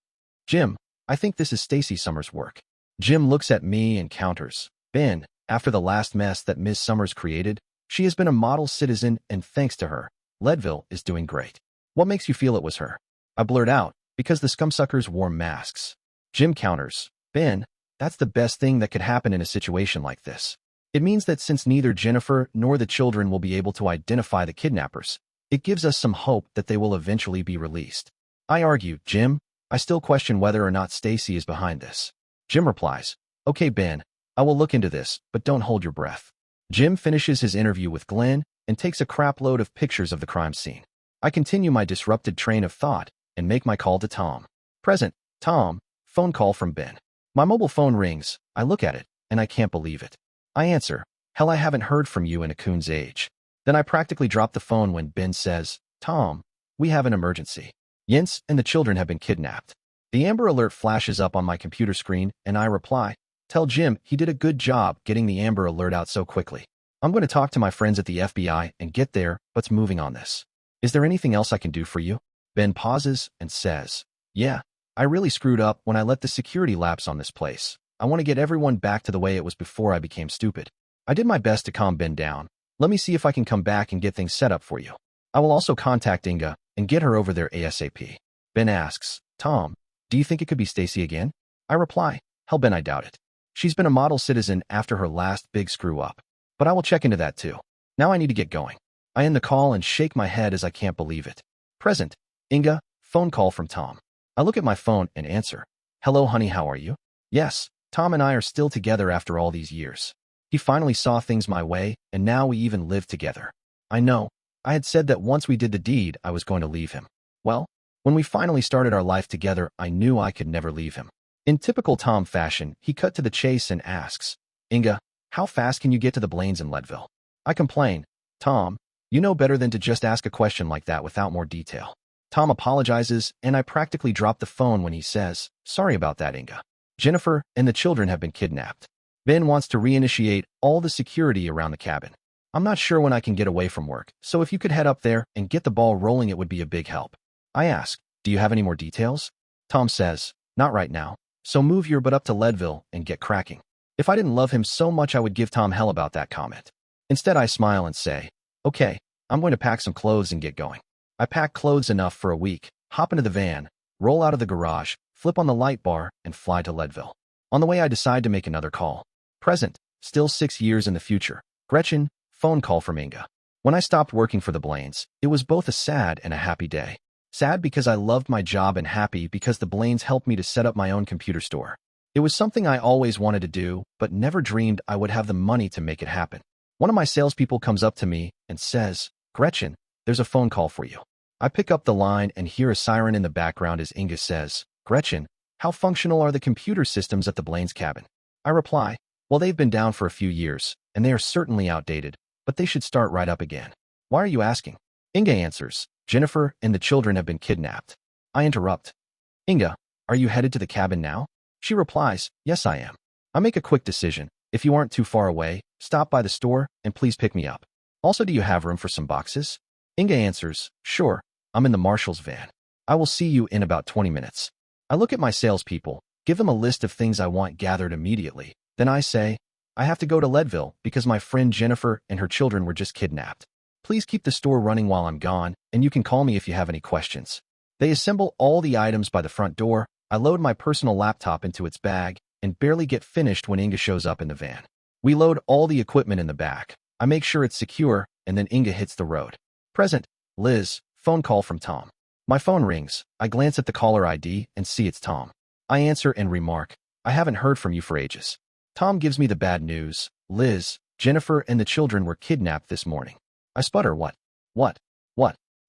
Jim, I think this is Stacy Summers' work. Jim looks at me and counters. Ben, after the last mess that Ms. Summers created, she has been a model citizen, and thanks to her, Leadville is doing great. What makes you feel it was her? I blurt out, because the scumsuckers wore masks. Jim counters. Ben, that's the best thing that could happen in a situation like this. It means that since neither Jennifer nor the children will be able to identify the kidnappers, it gives us some hope that they will eventually be released. I argue, Jim, I still question whether or not Stacy is behind this. Jim replies, okay, Ben, I will look into this, but don't hold your breath. Jim finishes his interview with Glenn and takes a crapload of pictures of the crime scene. I continue my disrupted train of thought and make my call to Tom. Present, Tom, phone call from Ben. My mobile phone rings, I look at it, and I can't believe it. I answer, hell, I haven't heard from you in a coon's age. Then I practically drop the phone when Ben says, Tom, we have an emergency. Jens and the children have been kidnapped. The Amber Alert flashes up on my computer screen, and I reply, tell Jim he did a good job getting the Amber Alert out so quickly. I'm going to talk to my friends at the FBI and get there, but's moving on this. Is there anything else I can do for you? Ben pauses and says, yeah, I really screwed up when I let the security lapse on this place. I want to get everyone back to the way it was before I became stupid. I did my best to calm Ben down. Let me see if I can come back and get things set up for you. I will also contact Inga and get her over there ASAP. Ben asks, Tom, do you think it could be Stacy again? I reply, hell, Ben, I doubt it. She's been a model citizen after her last big screw up. But I will check into that too. Now I need to get going. I end the call and shake my head as I can't believe it. Present, Inga, phone call from Tom. I look at my phone and answer, hello, honey, how are you? Yes, Tom and I are still together after all these years. He finally saw things my way, and now we even live together. I know, I had said that once we did the deed, I was going to leave him. Well, when we finally started our life together, I knew I could never leave him. In typical Tom fashion, he cut to the chase and asks, Inga, how fast can you get to the Blaines in Leadville? I complain, Tom, you know better than to just ask a question like that without more detail. Tom apologizes, and I practically drop the phone when he says, sorry about that, Inga. Jennifer and the children have been kidnapped. Ben wants to reinitiate all the security around the cabin. I'm not sure when I can get away from work, so if you could head up there and get the ball rolling, it would be a big help. I ask, do you have any more details? Tom says, not right now, so move your butt up to Leadville and get cracking. If I didn't love him so much, I would give Tom hell about that comment. Instead, I smile and say, okay, I'm going to pack some clothes and get going. I pack clothes enough for a week, hop into the van, roll out of the garage, flip on the light bar, and fly to Leadville. On the way, I decide to make another call. Present, still 6 years in the future. Gretchen, phone call from Inga. When I stopped working for the Blaines, it was both a sad and a happy day. Sad because I loved my job, and happy because the Blaines helped me to set up my own computer store. It was something I always wanted to do, but never dreamed I would have the money to make it happen. One of my salespeople comes up to me and says, Gretchen, there's a phone call for you. I pick up the line and hear a siren in the background as Inga says, Gretchen, how functional are the computer systems at the Blaines cabin? I reply, well, they've been down for a few years, and they are certainly outdated, but they should start right up again. Why are you asking? Inga answers, Jennifer and the children have been kidnapped. I interrupt. Inga, are you headed to the cabin now? She replies, yes, I am. I make a quick decision. If you aren't too far away, stop by the store and please pick me up. Also, do you have room for some boxes? Inga answers, sure, I'm in the marshal's van. I will see you in about 20 minutes. I look at my salespeople, give them a list of things I want gathered immediately. Then I say, I have to go to Leadville because my friend Jennifer and her children were just kidnapped. Please keep the store running while I'm gone, and you can call me if you have any questions. They assemble all the items by the front door. I load my personal laptop into its bag and barely get finished when Inga shows up in the van. We load all the equipment in the back. I make sure it's secure, and then Inga hits the road. Present, Liz, phone call from Tom. My phone rings. I glance at the caller ID and see it's Tom. I answer and remark, I haven't heard from you for ages. Tom gives me the bad news. Liz, Jennifer and the children were kidnapped this morning. I sputter, what?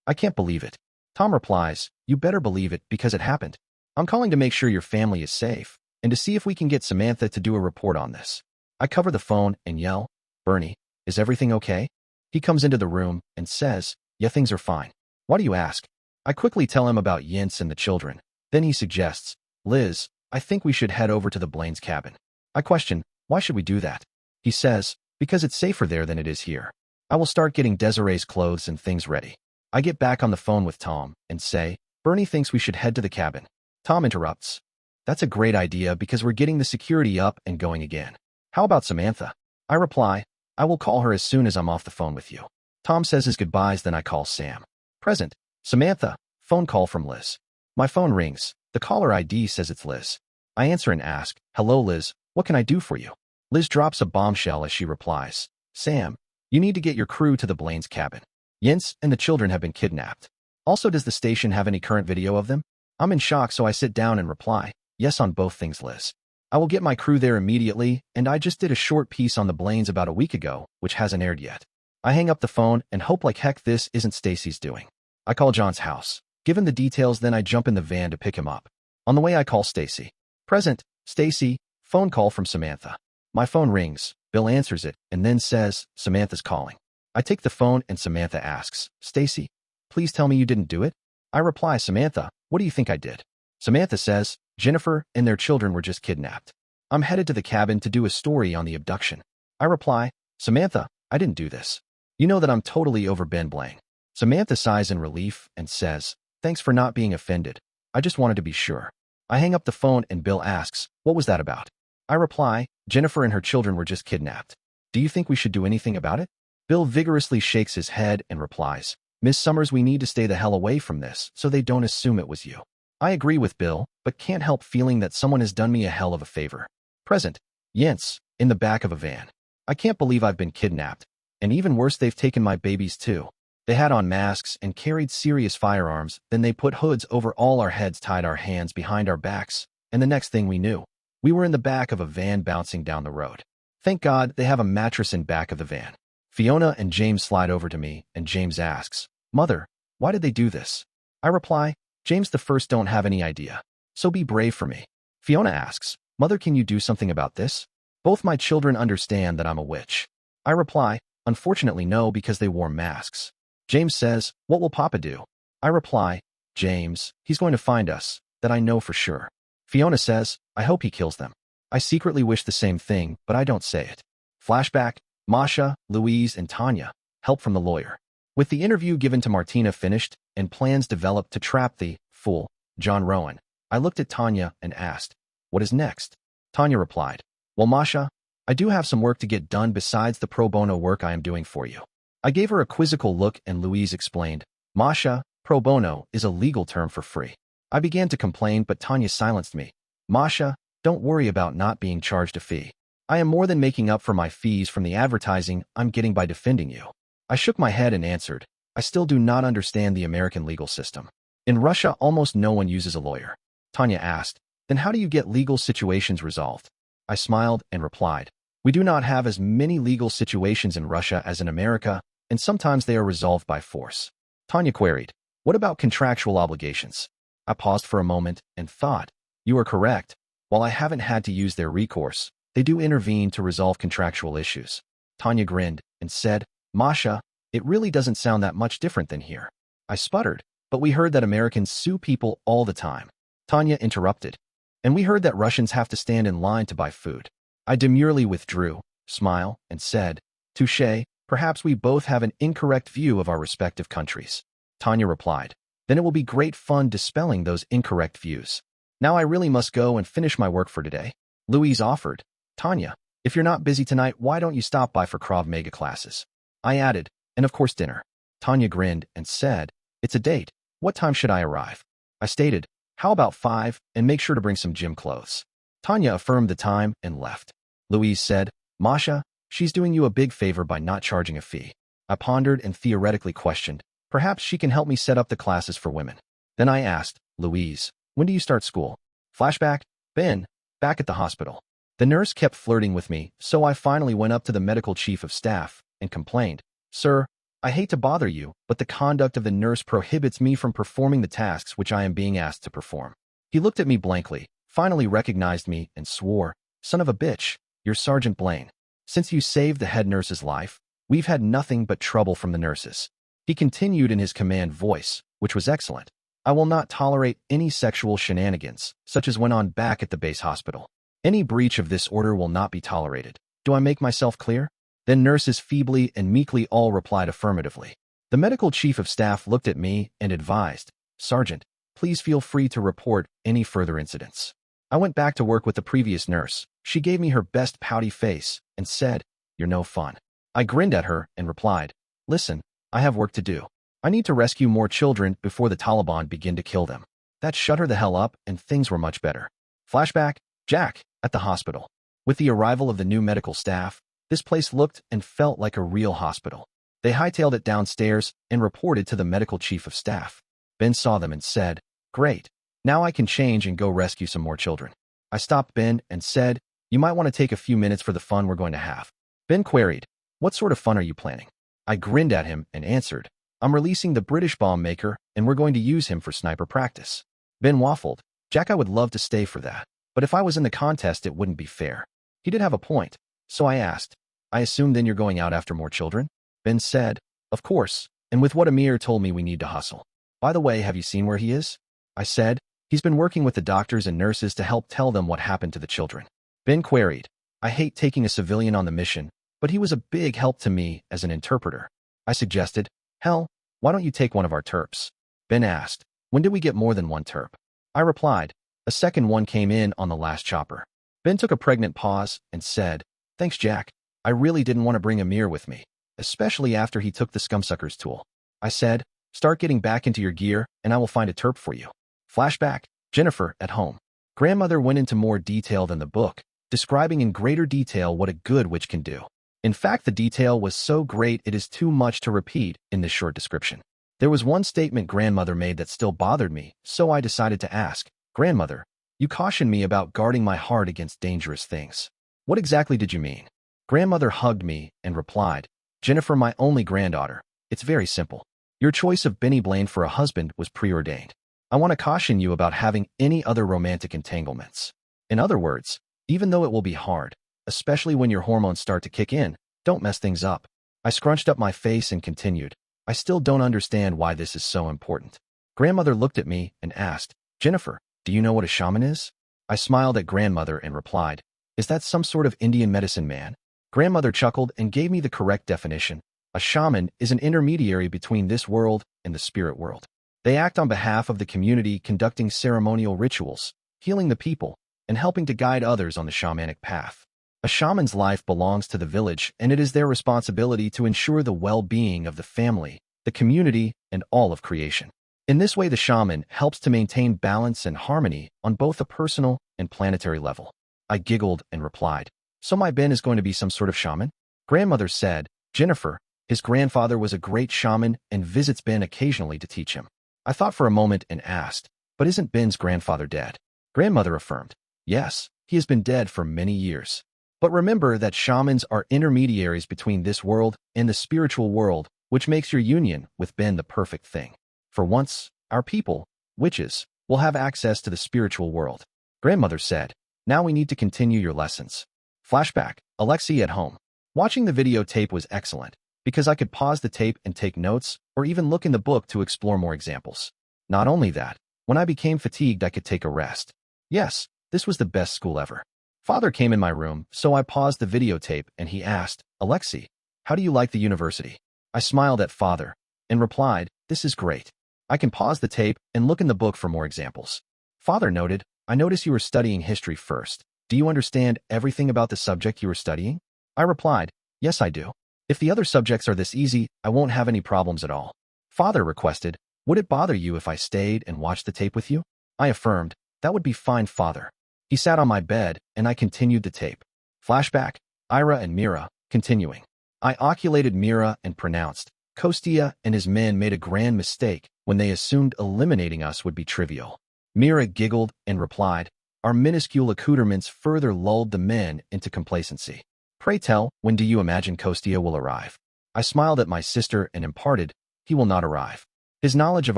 I can't believe it. Tom replies, you better believe it because it happened. I'm calling to make sure your family is safe and to see if we can get Samantha to do a report on this. I cover the phone and yell, Bernie, is everything okay? He comes into the room and says, yeah, things are fine. Why do you ask? I quickly tell him about Yince and the children. Then he suggests, Liz, I think we should head over to the Blaine's cabin. I question, why should we do that? He says, because it's safer there than it is here. I will start getting Desiree's clothes and things ready. I get back on the phone with Tom and say, Bernie thinks we should head to the cabin. Tom interrupts. That's a great idea because we're getting the security up and going again. How about Samantha? I reply, I will call her as soon as I'm off the phone with you. Tom says his goodbyes, then I call Sam. Present, Samantha, phone call from Liz. My phone rings. The caller ID says it's Liz. I answer and ask, hello Liz, what can I do for you? Liz drops a bombshell as she replies, Sam, you need to get your crew to the Blaine's cabin. Yince and the children have been kidnapped. Also, does the station have any current video of them? I'm in shock, so I sit down and reply, yes on both things, Liz. I will get my crew there immediately, and I just did a short piece on the Blaines about a week ago, which hasn't aired yet. I hang up the phone and hope like heck this isn't Stacy's doing. I call John's house. Give him the details, then I jump in the van to pick him up. On the way, I call Stacy. Present, Stacy, phone call from Samantha. My phone rings. Bill answers it and then says, Samantha's calling. I take the phone and Samantha asks, Stacy, please tell me you didn't do it? I reply, Samantha, what do you think I did? Samantha says, Jennifer and their children were just kidnapped. I'm headed to the cabin to do a story on the abduction. I reply, Samantha, I didn't do this. You know that I'm totally over Ben Blaine. Samantha sighs in relief and says, thanks for not being offended. I just wanted to be sure. I hang up the phone and Bill asks, what was that about? I reply, Jennifer and her children were just kidnapped. Do you think we should do anything about it? Bill vigorously shakes his head and replies, Miss Summers, we need to stay the hell away from this so they don't assume it was you. I agree with Bill, but can't help feeling that someone has done me a hell of a favor. Present, Yince, in the back of a van. I can't believe I've been kidnapped. And even worse, they've taken my babies too. They had on masks and carried serious firearms, then they put hoods over all our heads, tied our hands behind our backs, and the next thing we knew, we were in the back of a van bouncing down the road. Thank God they have a mattress in back of the van. Fiona and James slide over to me, and James asks, Mother, why did they do this? I reply, James the first don't have any idea. So be brave for me. Fiona asks, Mother, can you do something about this? Both my children understand that I'm a witch. I reply, unfortunately no, because they wore masks. James says, what will Papa do? I reply, James, he's going to find us, that I know for sure. Fiona says, I hope he kills them. I secretly wish the same thing, but I don't say it. Flashback, Masha, Louise, and Tanya, help from the lawyer. With the interview given to Martina finished and plans developed to trap the fool, John Rowan, I looked at Tanya and asked, what is next? Tanya replied, well, Masha, I do have some work to get done besides the pro bono work I am doing for you. I gave her a quizzical look and Louise explained, Masha, pro bono is a legal term for free. I began to complain, but Tanya silenced me. Masha, don't worry about not being charged a fee. I am more than making up for my fees from the advertising I'm getting by defending you. I shook my head and answered, I still do not understand the American legal system. In Russia, almost no one uses a lawyer. Tanya asked, then how do you get legal situations resolved? I smiled and replied, we do not have as many legal situations in Russia as in America, and sometimes they are resolved by force. Tanya queried, what about contractual obligations? I paused for a moment and thought, you are correct. While I haven't had to use their recourse, they do intervene to resolve contractual issues. Tanya grinned and said, Masha, It really doesn't sound that much different than here. I sputtered, but we heard that Americans sue people all the time. Tanya interrupted. And we heard that Russians have to stand in line to buy food. I demurely withdrew, smiled, and said, Touché, perhaps we both have an incorrect view of our respective countries. Tanya replied, then it will be great fun dispelling those incorrect views. Now I really must go and finish my work for today. Louise offered, Tanya, if you're not busy tonight, why don't you stop by for Krav Maga classes? I added, and of course dinner. Tanya grinned and said, it's a date. What time should I arrive? I stated, how about 5, and make sure to bring some gym clothes. Tanya affirmed the time and left. Louise said, Masha, she's doing you a big favor by not charging a fee. I pondered and theoretically questioned, perhaps she can help me set up the classes for women. Then I asked, Louise, when do you start school? Flashback, Ben, back at the hospital. The nurse kept flirting with me, so I finally went up to the medical chief of staff and complained, Sir, I hate to bother you, but the conduct of the nurse prohibits me from performing the tasks which I am being asked to perform. He looked at me blankly, finally recognized me, and swore, Son of a bitch, you're Sergeant Blaine. Since you saved the head nurse's life, we've had nothing but trouble from the nurses. He continued in his command voice, which was excellent. I will not tolerate any sexual shenanigans, such as went on back at the base hospital. Any breach of this order will not be tolerated. Do I make myself clear? Then nurses feebly and meekly all replied affirmatively. The medical chief of staff looked at me and advised, Sergeant, please feel free to report any further incidents. I went back to work with the previous nurse. She gave me her best pouty face and said, You're no fun. I grinned at her and replied, Listen, I have work to do. I need to rescue more children before the Taliban begin to kill them. That shut her the hell up and things were much better. Flashback, Jack, at the hospital. With the arrival of the new medical staff, this place looked and felt like a real hospital. They hightailed it downstairs and reported to the medical chief of staff. Ben saw them and said, Great, now I can change and go rescue some more children. I stopped Ben and said, You might want to take a few minutes for the fun we're going to have. Ben queried, What sort of fun are you planning? I grinned at him and answered, I'm releasing the British bomb maker and we're going to use him for sniper practice. Ben waffled, Jack, I would love to stay for that, but if I was in the contest it wouldn't be fair. He did have a point, so I asked, I assume then you're going out after more children? Ben said, Of course, and with what Amir told me we need to hustle. By the way, have you seen where he is? I said, He's been working with the doctors and nurses to help tell them what happened to the children. Ben queried, I hate taking a civilian on the mission, but he was a big help to me as an interpreter. I suggested, Hell, why don't you take one of our terps? Ben asked, When did we get more than one terp? I replied, A second one came in on the last chopper. Ben took a pregnant pause and said, Thanks, Jack. I really didn't want to bring Amir with me, especially after he took the scumsucker's tool. I said, Start getting back into your gear and I will find a terp for you. Flashback, Jennifer at home. Grandmother went into more detail than the book, describing in greater detail what a good witch can do. In fact, the detail was so great it is too much to repeat in this short description. There was one statement grandmother made that still bothered me, so I decided to ask, Grandmother, you cautioned me about guarding my heart against dangerous things. What exactly did you mean? Grandmother hugged me and replied, Jennifer, my only granddaughter, it's very simple. Your choice of Benny Blaine for a husband was preordained. I want to caution you about having any other romantic entanglements. In other words, even though it will be hard, especially when your hormones start to kick in, don't mess things up. I scrunched up my face and continued, I still don't understand why this is so important. Grandmother looked at me and asked, Jennifer, do you know what a shaman is? I smiled at grandmother and replied, Is that some sort of Indian medicine man? Grandmother chuckled and gave me the correct definition. A shaman is an intermediary between this world and the spirit world. They act on behalf of the community, conducting ceremonial rituals, healing the people, and helping to guide others on the shamanic path. A shaman's life belongs to the village, and it is their responsibility to ensure the well-being of the family, the community, and all of creation. In this way, the shaman helps to maintain balance and harmony on both a personal and planetary level. I giggled and replied, So my Ben is going to be some sort of shaman? Grandmother said, Jennifer, his grandfather was a great shaman and visits Ben occasionally to teach him. I thought for a moment and asked, But isn't Ben's grandfather dead? Grandmother affirmed, Yes, he has been dead for many years. But remember that shamans are intermediaries between this world and the spiritual world, which makes your union with Ben the perfect thing. For once, our people, witches, will have access to the spiritual world. Grandmother said, Now we need to continue your lessons. Flashback, Alexei at home. Watching the videotape was excellent. because I could pause the tape and take notes, or even look in the book to explore more examples. Not only that, when I became fatigued, I could take a rest. Yes, this was the best school ever. Father came in my room, so I paused the videotape and he asked, "Alexei, how do you like the university?" I smiled at Father and replied, "This is great. I can pause the tape and look in the book for more examples." Father noted, "I notice you were studying history first. Do you understand everything about the subject you were studying?" I replied, "Yes, I do. If the other subjects are this easy, I won't have any problems at all." Father requested, "Would it bother you if I stayed and watched the tape with you?" I affirmed, "That would be fine, Father." He sat on my bed, and I continued the tape. Flashback, Ira and Mira, continuing. I oculated Mira and pronounced, "Kostya and his men made a grand mistake when they assumed eliminating us would be trivial." Mira giggled and replied, "Our minuscule accoutrements further lulled the men into complacency. Pray tell, when do you imagine Kostya will arrive?" I smiled at my sister and imparted, "He will not arrive. His knowledge of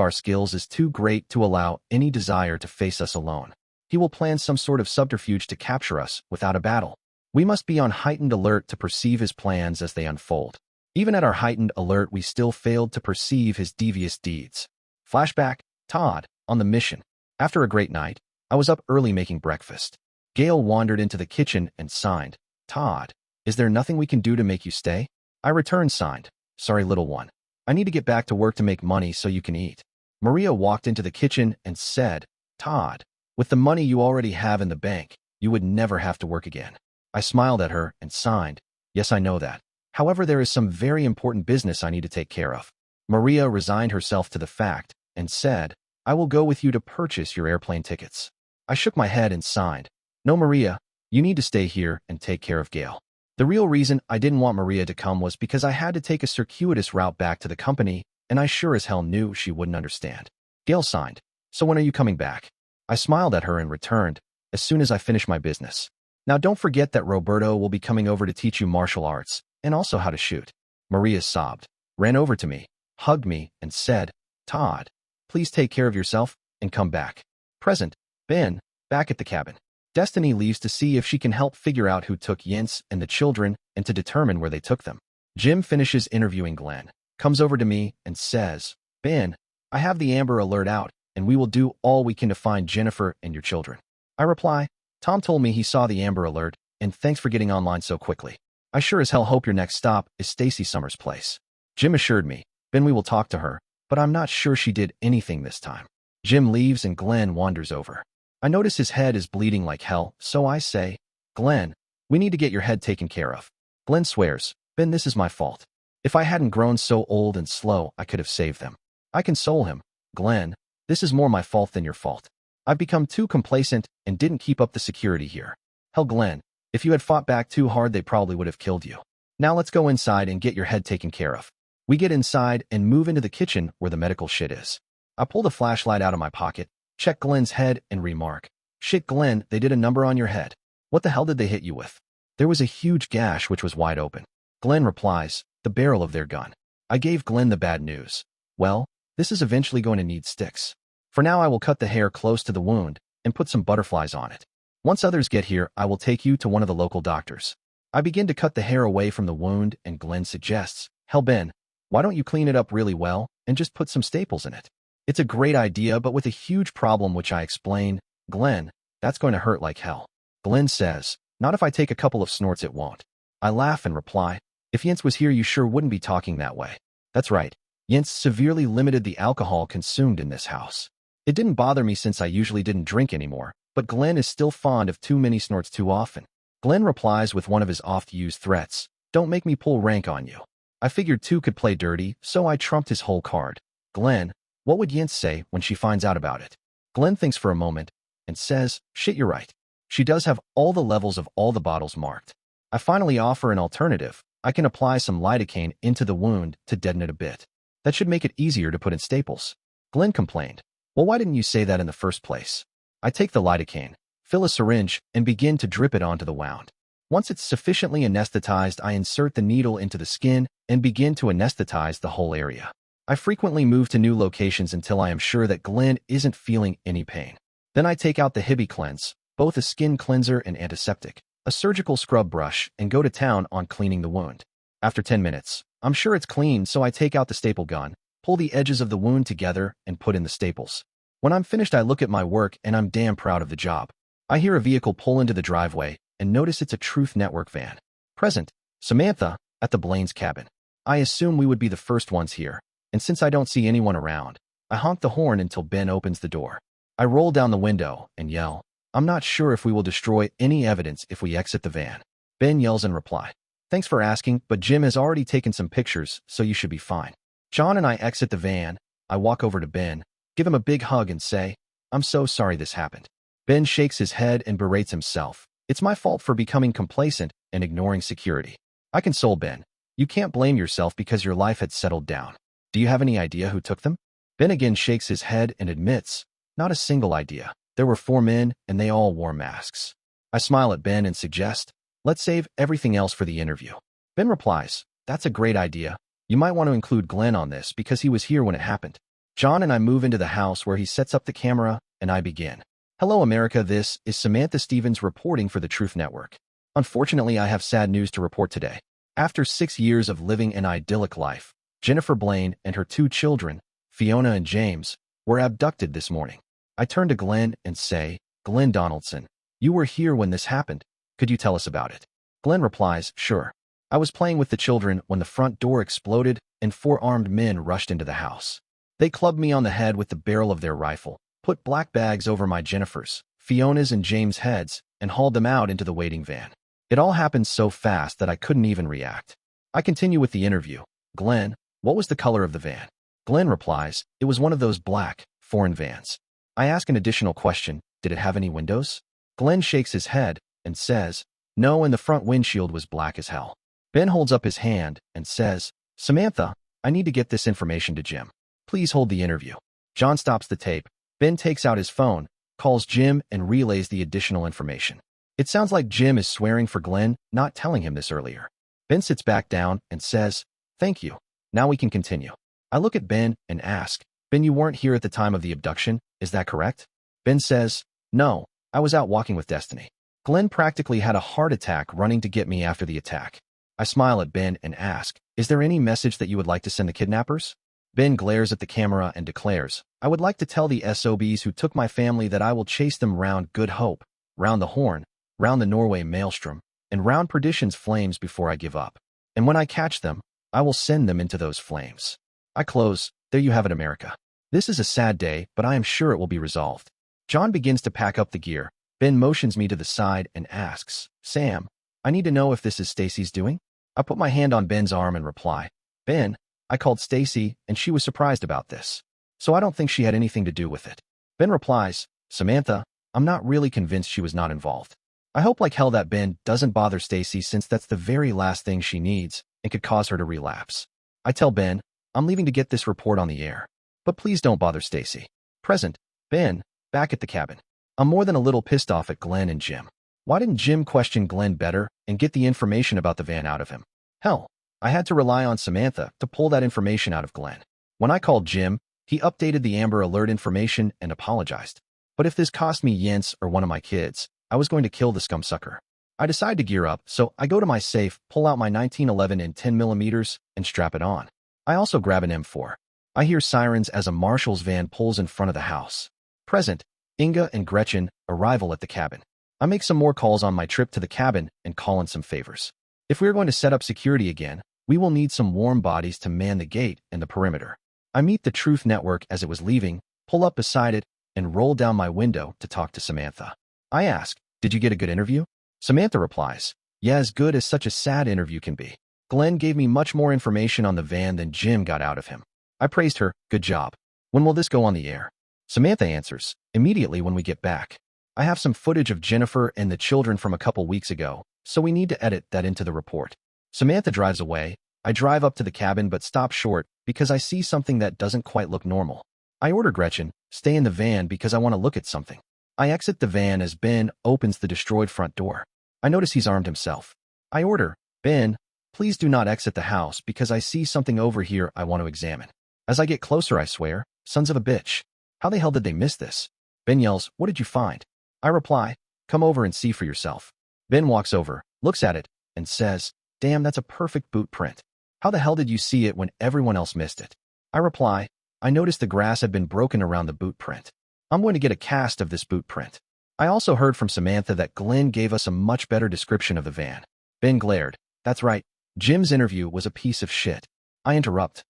our skills is too great to allow any desire to face us alone. He will plan some sort of subterfuge to capture us without a battle. We must be on heightened alert to perceive his plans as they unfold." Even at our heightened alert, we still failed to perceive his devious deeds. Flashback, Todd, on the mission. After a great night, I was up early making breakfast. Gail wandered into the kitchen and signed, "Todd, is there nothing we can do to make you stay?" I returned signed, "Sorry, little one. I need to get back to work to make money so you can eat." Maria walked into the kitchen and said, "Todd, with the money you already have in the bank, you would never have to work again." I smiled at her and signed, "Yes, I know that. However, there is some very important business I need to take care of." Maria resigned herself to the fact and said, "I will go with you to purchase your airplane tickets." I shook my head and signed, "No, Maria, you need to stay here and take care of Gail." The real reason I didn't want Maria to come was because I had to take a circuitous route back to the company, and I sure as hell knew she wouldn't understand. Gail signed, "So when are you coming back?" I smiled at her and returned, "As soon as I finish my business. Now don't forget that Roberto will be coming over to teach you martial arts, and also how to shoot." Maria sobbed, ran over to me, hugged me, and said, "Todd, please take care of yourself and come back." Present, Ben, back at the cabin. Destiny leaves to see if she can help figure out who took Yince and the children and to determine where they took them. Jim finishes interviewing Glenn, comes over to me, and says, "Ben, I have the Amber Alert out, and we will do all we can to find Jennifer and your children." I reply, "Tom told me he saw the Amber Alert, and thanks for getting online so quickly. I sure as hell hope your next stop is Stacy Summers' place." Jim assured me, "Ben, we will talk to her, but I'm not sure she did anything this time." Jim leaves and Glenn wanders over. I notice his head is bleeding like hell, so I say, "Glenn, we need to get your head taken care of." Glenn swears, "Ben, this is my fault. If I hadn't grown so old and slow, I could have saved them." I console him, "Glenn, this is more my fault than your fault. I've become too complacent and didn't keep up the security here. Hell, Glenn, if you had fought back too hard, they probably would have killed you. Now let's go inside and get your head taken care of." We get inside and move into the kitchen where the medical shit is. I pull the flashlight out of my pocket, check Glenn's head, and remark, "Shit, Glenn, they did a number on your head. What the hell did they hit you with?" There was a huge gash which was wide open. Glenn replies, "The barrel of their gun." I gave Glenn the bad news. "Well, this is eventually going to need sticks. For now, I will cut the hair close to the wound and put some butterflies on it. Once others get here, I will take you to one of the local doctors." I begin to cut the hair away from the wound, and Glenn suggests, "Hell, Ben, why don't you clean it up really well and just put some staples in it?" It's a great idea, but with a huge problem which I explain, "Glenn, that's going to hurt like hell." Glenn says, "Not if I take a couple of snorts, it won't." I laugh and reply, "If Yince was here, you sure wouldn't be talking that way." That's right. Yince severely limited the alcohol consumed in this house. It didn't bother me since I usually didn't drink anymore, but Glenn is still fond of too many snorts too often. Glenn replies with one of his oft-used threats, "Don't make me pull rank on you." I figured two could play dirty, so I trumped his whole card. "Glenn, what would Yince say when she finds out about it?" Glenn thinks for a moment and says, "Shit, you're right. She does have all the levels of all the bottles marked." I finally offer an alternative. I can apply some lidocaine into the wound to deaden it a bit. That should make it easier to put in staples. Glenn complained, "Well, why didn't you say that in the first place?" I take the lidocaine, fill a syringe, and begin to drip it onto the wound. Once it's sufficiently anesthetized, I insert the needle into the skin and begin to anesthetize the whole area. I frequently move to new locations until I am sure that Glenn isn't feeling any pain. Then I take out the Hibby Cleanse, both a skin cleanser and antiseptic, a surgical scrub brush, and go to town on cleaning the wound. After 10 minutes, I'm sure it's clean, so I take out the staple gun, pull the edges of the wound together, and put in the staples. When I'm finished, I look at my work, and I'm damn proud of the job. I hear a vehicle pull into the driveway, and notice it's a Truth Network van. Present, Samantha, at the Blaine's cabin. I assume we would be the first ones here, and since I don't see anyone around, I honk the horn until Ben opens the door. I roll down the window and yell, I'm not sure if we will destroy any evidence if we exit the van. Ben yells in reply, thanks for asking, but Jim has already taken some pictures, so you should be fine. John and I exit the van. I walk over to Ben, give him a big hug and say, I'm so sorry this happened. Ben shakes his head and berates himself. It's my fault for becoming complacent and ignoring security. I console Ben. You can't blame yourself because your life had settled down. Do you have any idea who took them? Ben again shakes his head and admits, not a single idea. There were 4 men, and they all wore masks. I smile at Ben and suggest, let's save everything else for the interview. Ben replies, that's a great idea. You might want to include Glenn on this because he was here when it happened. John and I move into the house where he sets up the camera, and I begin. Hello, America. This is Samantha Stevens reporting for the Truth Network. Unfortunately, I have sad news to report today. After 6 years of living an idyllic life, Jennifer Blaine and her 2 children, Fiona and James, were abducted this morning. I turn to Glenn and say, Glenn Donaldson, you were here when this happened. Could you tell us about it? Glenn replies, sure. I was playing with the children when the front door exploded and 4 armed men rushed into the house. They clubbed me on the head with the barrel of their rifle, put black bags over my Jennifer's, Fiona's, and James' heads, and hauled them out into the waiting van. It all happened so fast that I couldn't even react. I continue with the interview. Glenn, what was the color of the van? Glenn replies, it was one of those black, foreign vans. I ask an additional question, did it have any windows? Glenn shakes his head and says, no, and the front windshield was black as hell. Ben holds up his hand and says, Samantha, I need to get this information to Jim. Please hold the interview. John stops the tape. Ben takes out his phone, calls Jim, and relays the additional information. It sounds like Jim is swearing for Glenn not telling him this earlier. Ben sits back down and says, thank you. Now we can continue. I look at Ben and ask, Ben, you weren't here at the time of the abduction, is that correct? Ben says, no, I was out walking with Destiny. Glenn practically had a heart attack running to get me after the attack. I smile at Ben and ask, is there any message that you would like to send the kidnappers? Ben glares at the camera and declares, I would like to tell the SOBs who took my family that I will chase them round Good Hope, round the Horn, round the Norway Maelstrom, and round Perdition's flames before I give up. And when I catch them, I will send them into those flames. I close, there you have it, America. This is a sad day, but I am sure it will be resolved. John begins to pack up the gear. Ben motions me to the side and asks, Sam, I need to know if this is Stacy's doing? I put my hand on Ben's arm and reply, Ben, I called Stacy and she was surprised about this. So I don't think she had anything to do with it. Ben replies, Samantha, I'm not really convinced she was not involved. I hope like hell that Ben doesn't bother Stacy since that's the very last thing she needs and could cause her to relapse. I tell Ben, I'm leaving to get this report on the air. But please don't bother Stacy. Present, Ben, back at the cabin. I'm more than a little pissed off at Glenn and Jim. Why didn't Jim question Glenn better and get the information about the van out of him? Hell, I had to rely on Samantha to pull that information out of Glenn. When I called Jim, he updated the Amber Alert information and apologized. But if this cost me Jens or one of my kids, I was going to kill the scumsucker. I decide to gear up, so I go to my safe, pull out my 1911 and 10mm, and strap it on. I also grab an M4. I hear sirens as a marshal's van pulls in front of the house. Present, Inga and Gretchen, arrival at the cabin. I make some more calls on my trip to the cabin and call in some favors. If we're going to set up security again, we will need some warm bodies to man the gate and the perimeter. I meet the Truth Network as it was leaving, pull up beside it, and roll down my window to talk to Samantha. I ask, did you get a good interview? Samantha replies, yeah, as good as such a sad interview can be. Glenn gave me much more information on the van than Jim got out of him. I praised her, good job. When will this go on the air? Samantha answers, immediately when we get back. I have some footage of Jennifer and the children from a couple weeks ago, so we need to edit that into the report. Samantha drives away. I drive up to the cabin but stop short because I see something that doesn't quite look normal. I order Gretchen, stay in the van because I want to look at something. I exit the van as Ben opens the destroyed front door. I notice he's armed himself. I order, Ben, please do not exit the house because I see something over here I want to examine. As I get closer, I swear, sons of a bitch. How the hell did they miss this? Ben yells, what did you find? I reply, come over and see for yourself. Ben walks over, looks at it, and says, damn, that's a perfect boot print. How the hell did you see it when everyone else missed it? I reply, I noticed the grass had been broken around the boot print. I'm going to get a cast of this boot print. I also heard from Samantha that Glenn gave us a much better description of the van. Ben glared. That's right. Jim's interview was a piece of shit. I interrupt.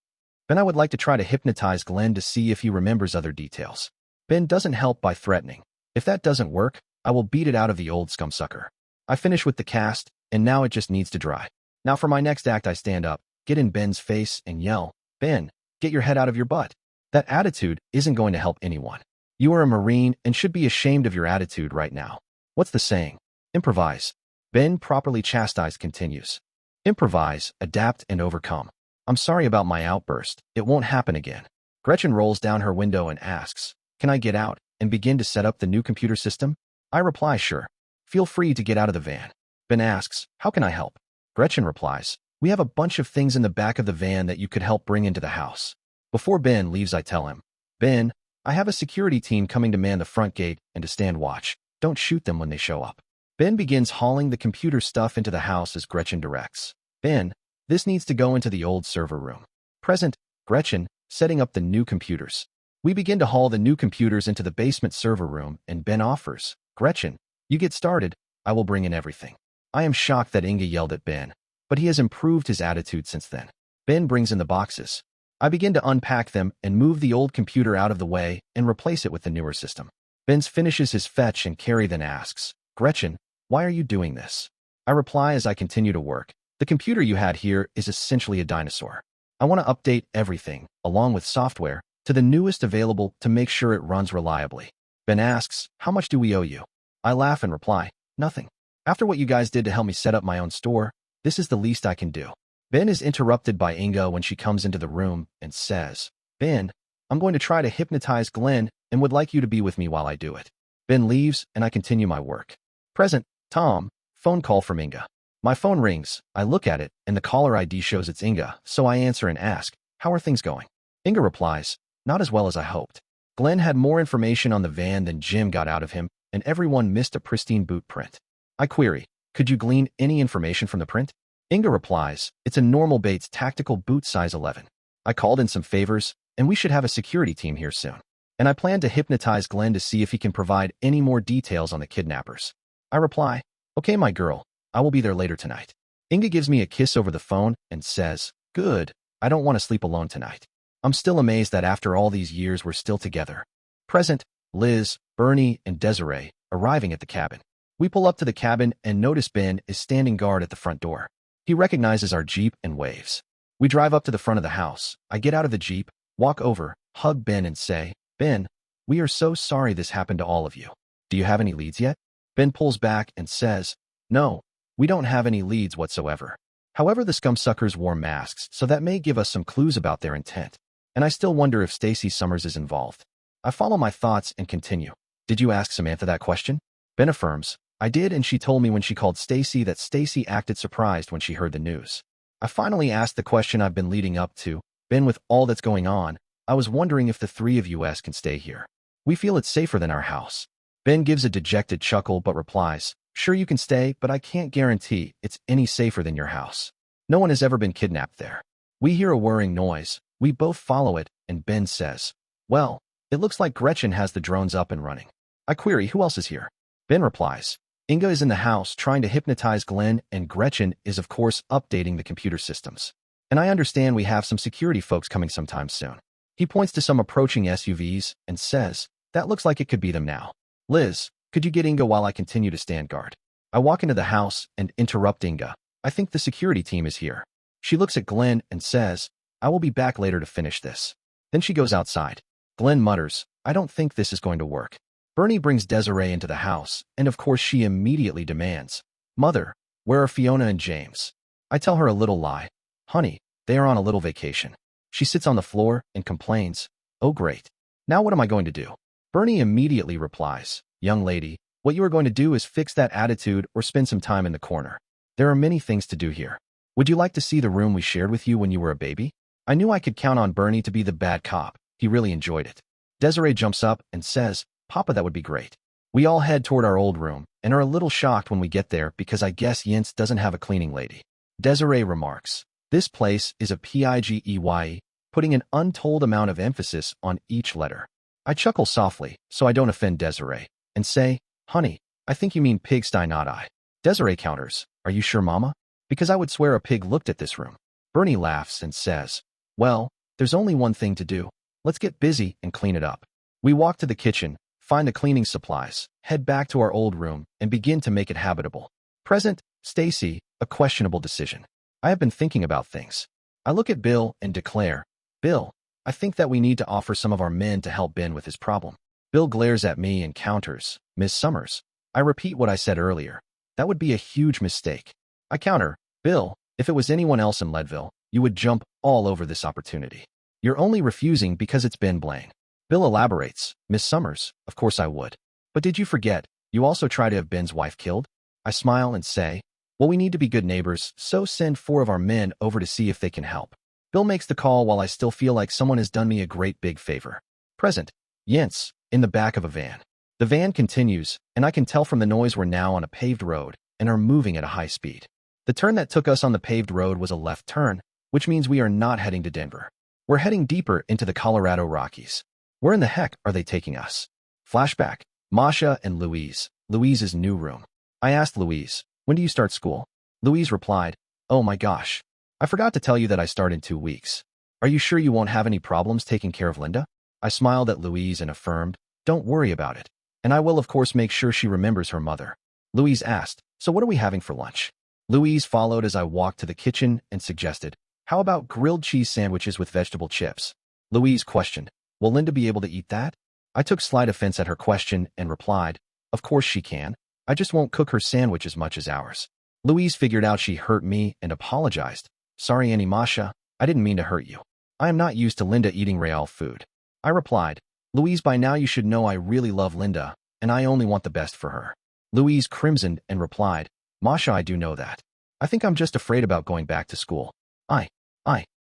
Ben, I would like to try to hypnotize Glenn to see if he remembers other details. Ben doesn't help by threatening. If that doesn't work, I will beat it out of the old scumsucker. I finish with the cast, and now it just needs to dry. Now for my next act, I stand up, get in Ben's face, and yell, Ben, get your head out of your butt. That attitude isn't going to help anyone. You are a Marine and should be ashamed of your attitude right now. What's the saying? Improvise. Ben, properly chastised, continues. Improvise, adapt, and overcome. I'm sorry about my outburst. It won't happen again. Gretchen rolls down her window and asks, can I get out and begin to set up the new computer system? I reply, sure. Feel free to get out of the van. Ben asks, how can I help? Gretchen replies, we have a bunch of things in the back of the van that you could help bring into the house. Before Ben leaves, I tell him, Ben, I have a security team coming to man the front gate and to stand watch. Don't shoot them when they show up. Ben begins hauling the computer stuff into the house as Gretchen directs. Ben, this needs to go into the old server room. Present, Gretchen, setting up the new computers. We begin to haul the new computers into the basement server room, and Ben offers, Gretchen, you get started, I will bring in everything. I am shocked that Inga yelled at Ben, but he has improved his attitude since then. Ben brings in the boxes. I begin to unpack them and move the old computer out of the way and replace it with the newer system. Ben finishes his fetch and carry, then asks, Gretchen, why are you doing this? I reply as I continue to work. The computer you had here is essentially a dinosaur. I want to update everything, along with software, to the newest available to make sure it runs reliably. Ben asks, how much do we owe you? I laugh and reply, nothing. After what you guys did to help me set up my own store, this is the least I can do. Ben is interrupted by Inga when she comes into the room and says, Ben, I'm going to try to hypnotize Glenn and would like you to be with me while I do it. Ben leaves and I continue my work. Present, Tom, phone call from Inga. My phone rings, I look at it, and the caller ID shows it's Inga, so I answer and ask, how are things going? Inga replies, not as well as I hoped. Glenn had more information on the van than Jim got out of him, and everyone missed a pristine boot print. I query, could you glean any information from the print? Inga replies, it's a normal Bates tactical boot size 11. I called in some favors, and we should have a security team here soon. And I plan to hypnotize Glenn to see if he can provide any more details on the kidnappers. I reply, okay, my girl, I will be there later tonight. Inga gives me a kiss over the phone and says, good, I don't want to sleep alone tonight. I'm still amazed that after all these years we're still together. Present, Liz, Bernie, and Desiree, arriving at the cabin. We pull up to the cabin and notice Ben is standing guard at the front door. He recognizes our Jeep and waves. We drive up to the front of the house. I get out of the Jeep, walk over, hug Ben and say, Ben, we are so sorry this happened to all of you. Do you have any leads yet? Ben pulls back and says, no, we don't have any leads whatsoever. However, the scumsuckers wore masks, so that may give us some clues about their intent. And I still wonder if Stacy Summers is involved. I follow my thoughts and continue. Did you ask Samantha that question? Ben affirms, I did, and she told me when she called Stacy that Stacy acted surprised when she heard the news. I finally asked the question I've been leading up to. Ben, with all that's going on, I was wondering if the three of you can stay here. We feel it's safer than our house. Ben gives a dejected chuckle but replies, sure you can stay, but I can't guarantee it's any safer than your house. No one has ever been kidnapped there. We hear a whirring noise. We both follow it, and Ben says, well, it looks like Gretchen has the drones up and running. I query, who else is here? Ben replies, Inga is in the house trying to hypnotize Glenn, and Gretchen is, of course, updating the computer systems. And I understand we have some security folks coming sometime soon. He points to some approaching SUVs and says, that looks like it could be them now. Liz, could you get Inga while I continue to stand guard? I walk into the house and interrupt Inga. I think the security team is here. She looks at Glenn and says, I will be back later to finish this. Then she goes outside. Glenn mutters, I don't think this is going to work. Bernie brings Desiree into the house, and of course she immediately demands, Mother, where are Fiona and James? I tell her a little lie. Honey, they are on a little vacation. She sits on the floor and complains, oh great. Now what am I going to do? Bernie immediately replies, young lady, what you are going to do is fix that attitude or spend some time in the corner. There are many things to do here. Would you like to see the room we shared with you when you were a baby? I knew I could count on Bernie to be the bad cop. He really enjoyed it. Desiree jumps up and says, Papa, that would be great. We all head toward our old room and are a little shocked when we get there because I guess Yince doesn't have a cleaning lady. Desiree remarks, This place is a pigeye, putting an untold amount of emphasis on each letter. I chuckle softly, so I don't offend Desiree, and say, honey, I think you mean pigsty, not I. Desiree counters, are you sure, Mama? Because I would swear a pig looked at this room. Bernie laughs and says, well, there's only one thing to do. Let's get busy and clean it up. We walk to the kitchen, find the cleaning supplies, head back to our old room, and begin to make it habitable. Present, Stacy, a questionable decision. I have been thinking about things. I look at Bill and declare, Bill, I think that we need to offer some of our men to help Ben with his problem. Bill glares at me and counters, Miss Summers. I repeat what I said earlier. That would be a huge mistake. I counter, Bill, if it was anyone else in Leadville, you would jump all over this opportunity. You're only refusing because it's Ben Blaine. Bill elaborates, Miss Summers, of course I would. But did you forget, you also try to have Ben's wife killed? I smile and say, well, we need to be good neighbors, so send 4 of our men over to see if they can help. Bill makes the call while I still feel like someone has done me a great big favor. Present, Jens, in the back of a van. The van continues, and I can tell from the noise we're now on a paved road and are moving at a high speed. The turn that took us on the paved road was a left turn, which means we are not heading to Denver. We're heading deeper into the Colorado Rockies. Where in the heck are they taking us? Flashback, Masha and Louise, Louise's new room. I asked Louise, when do you start school? Louise replied, oh my gosh, I forgot to tell you that I start in 2 weeks. Are you sure you won't have any problems taking care of Linda? I smiled at Louise and affirmed, don't worry about it. And I will of course make sure she remembers her mother. Louise asked, so what are we having for lunch? Louise followed as I walked to the kitchen and suggested, how about grilled cheese sandwiches with vegetable chips? Louise questioned, will Linda be able to eat that? I took slight offense at her question and replied, of course she can. I just won't cook her sandwich as much as ours. Louise figured out she hurt me and apologized. Sorry, Annie Masha, I didn't mean to hurt you. I am not used to Linda eating real food. I replied, Louise, by now you should know I really love Linda, and I only want the best for her. Louise crimsoned and replied, Masha, I do know that. I think I'm just afraid about going back to school. I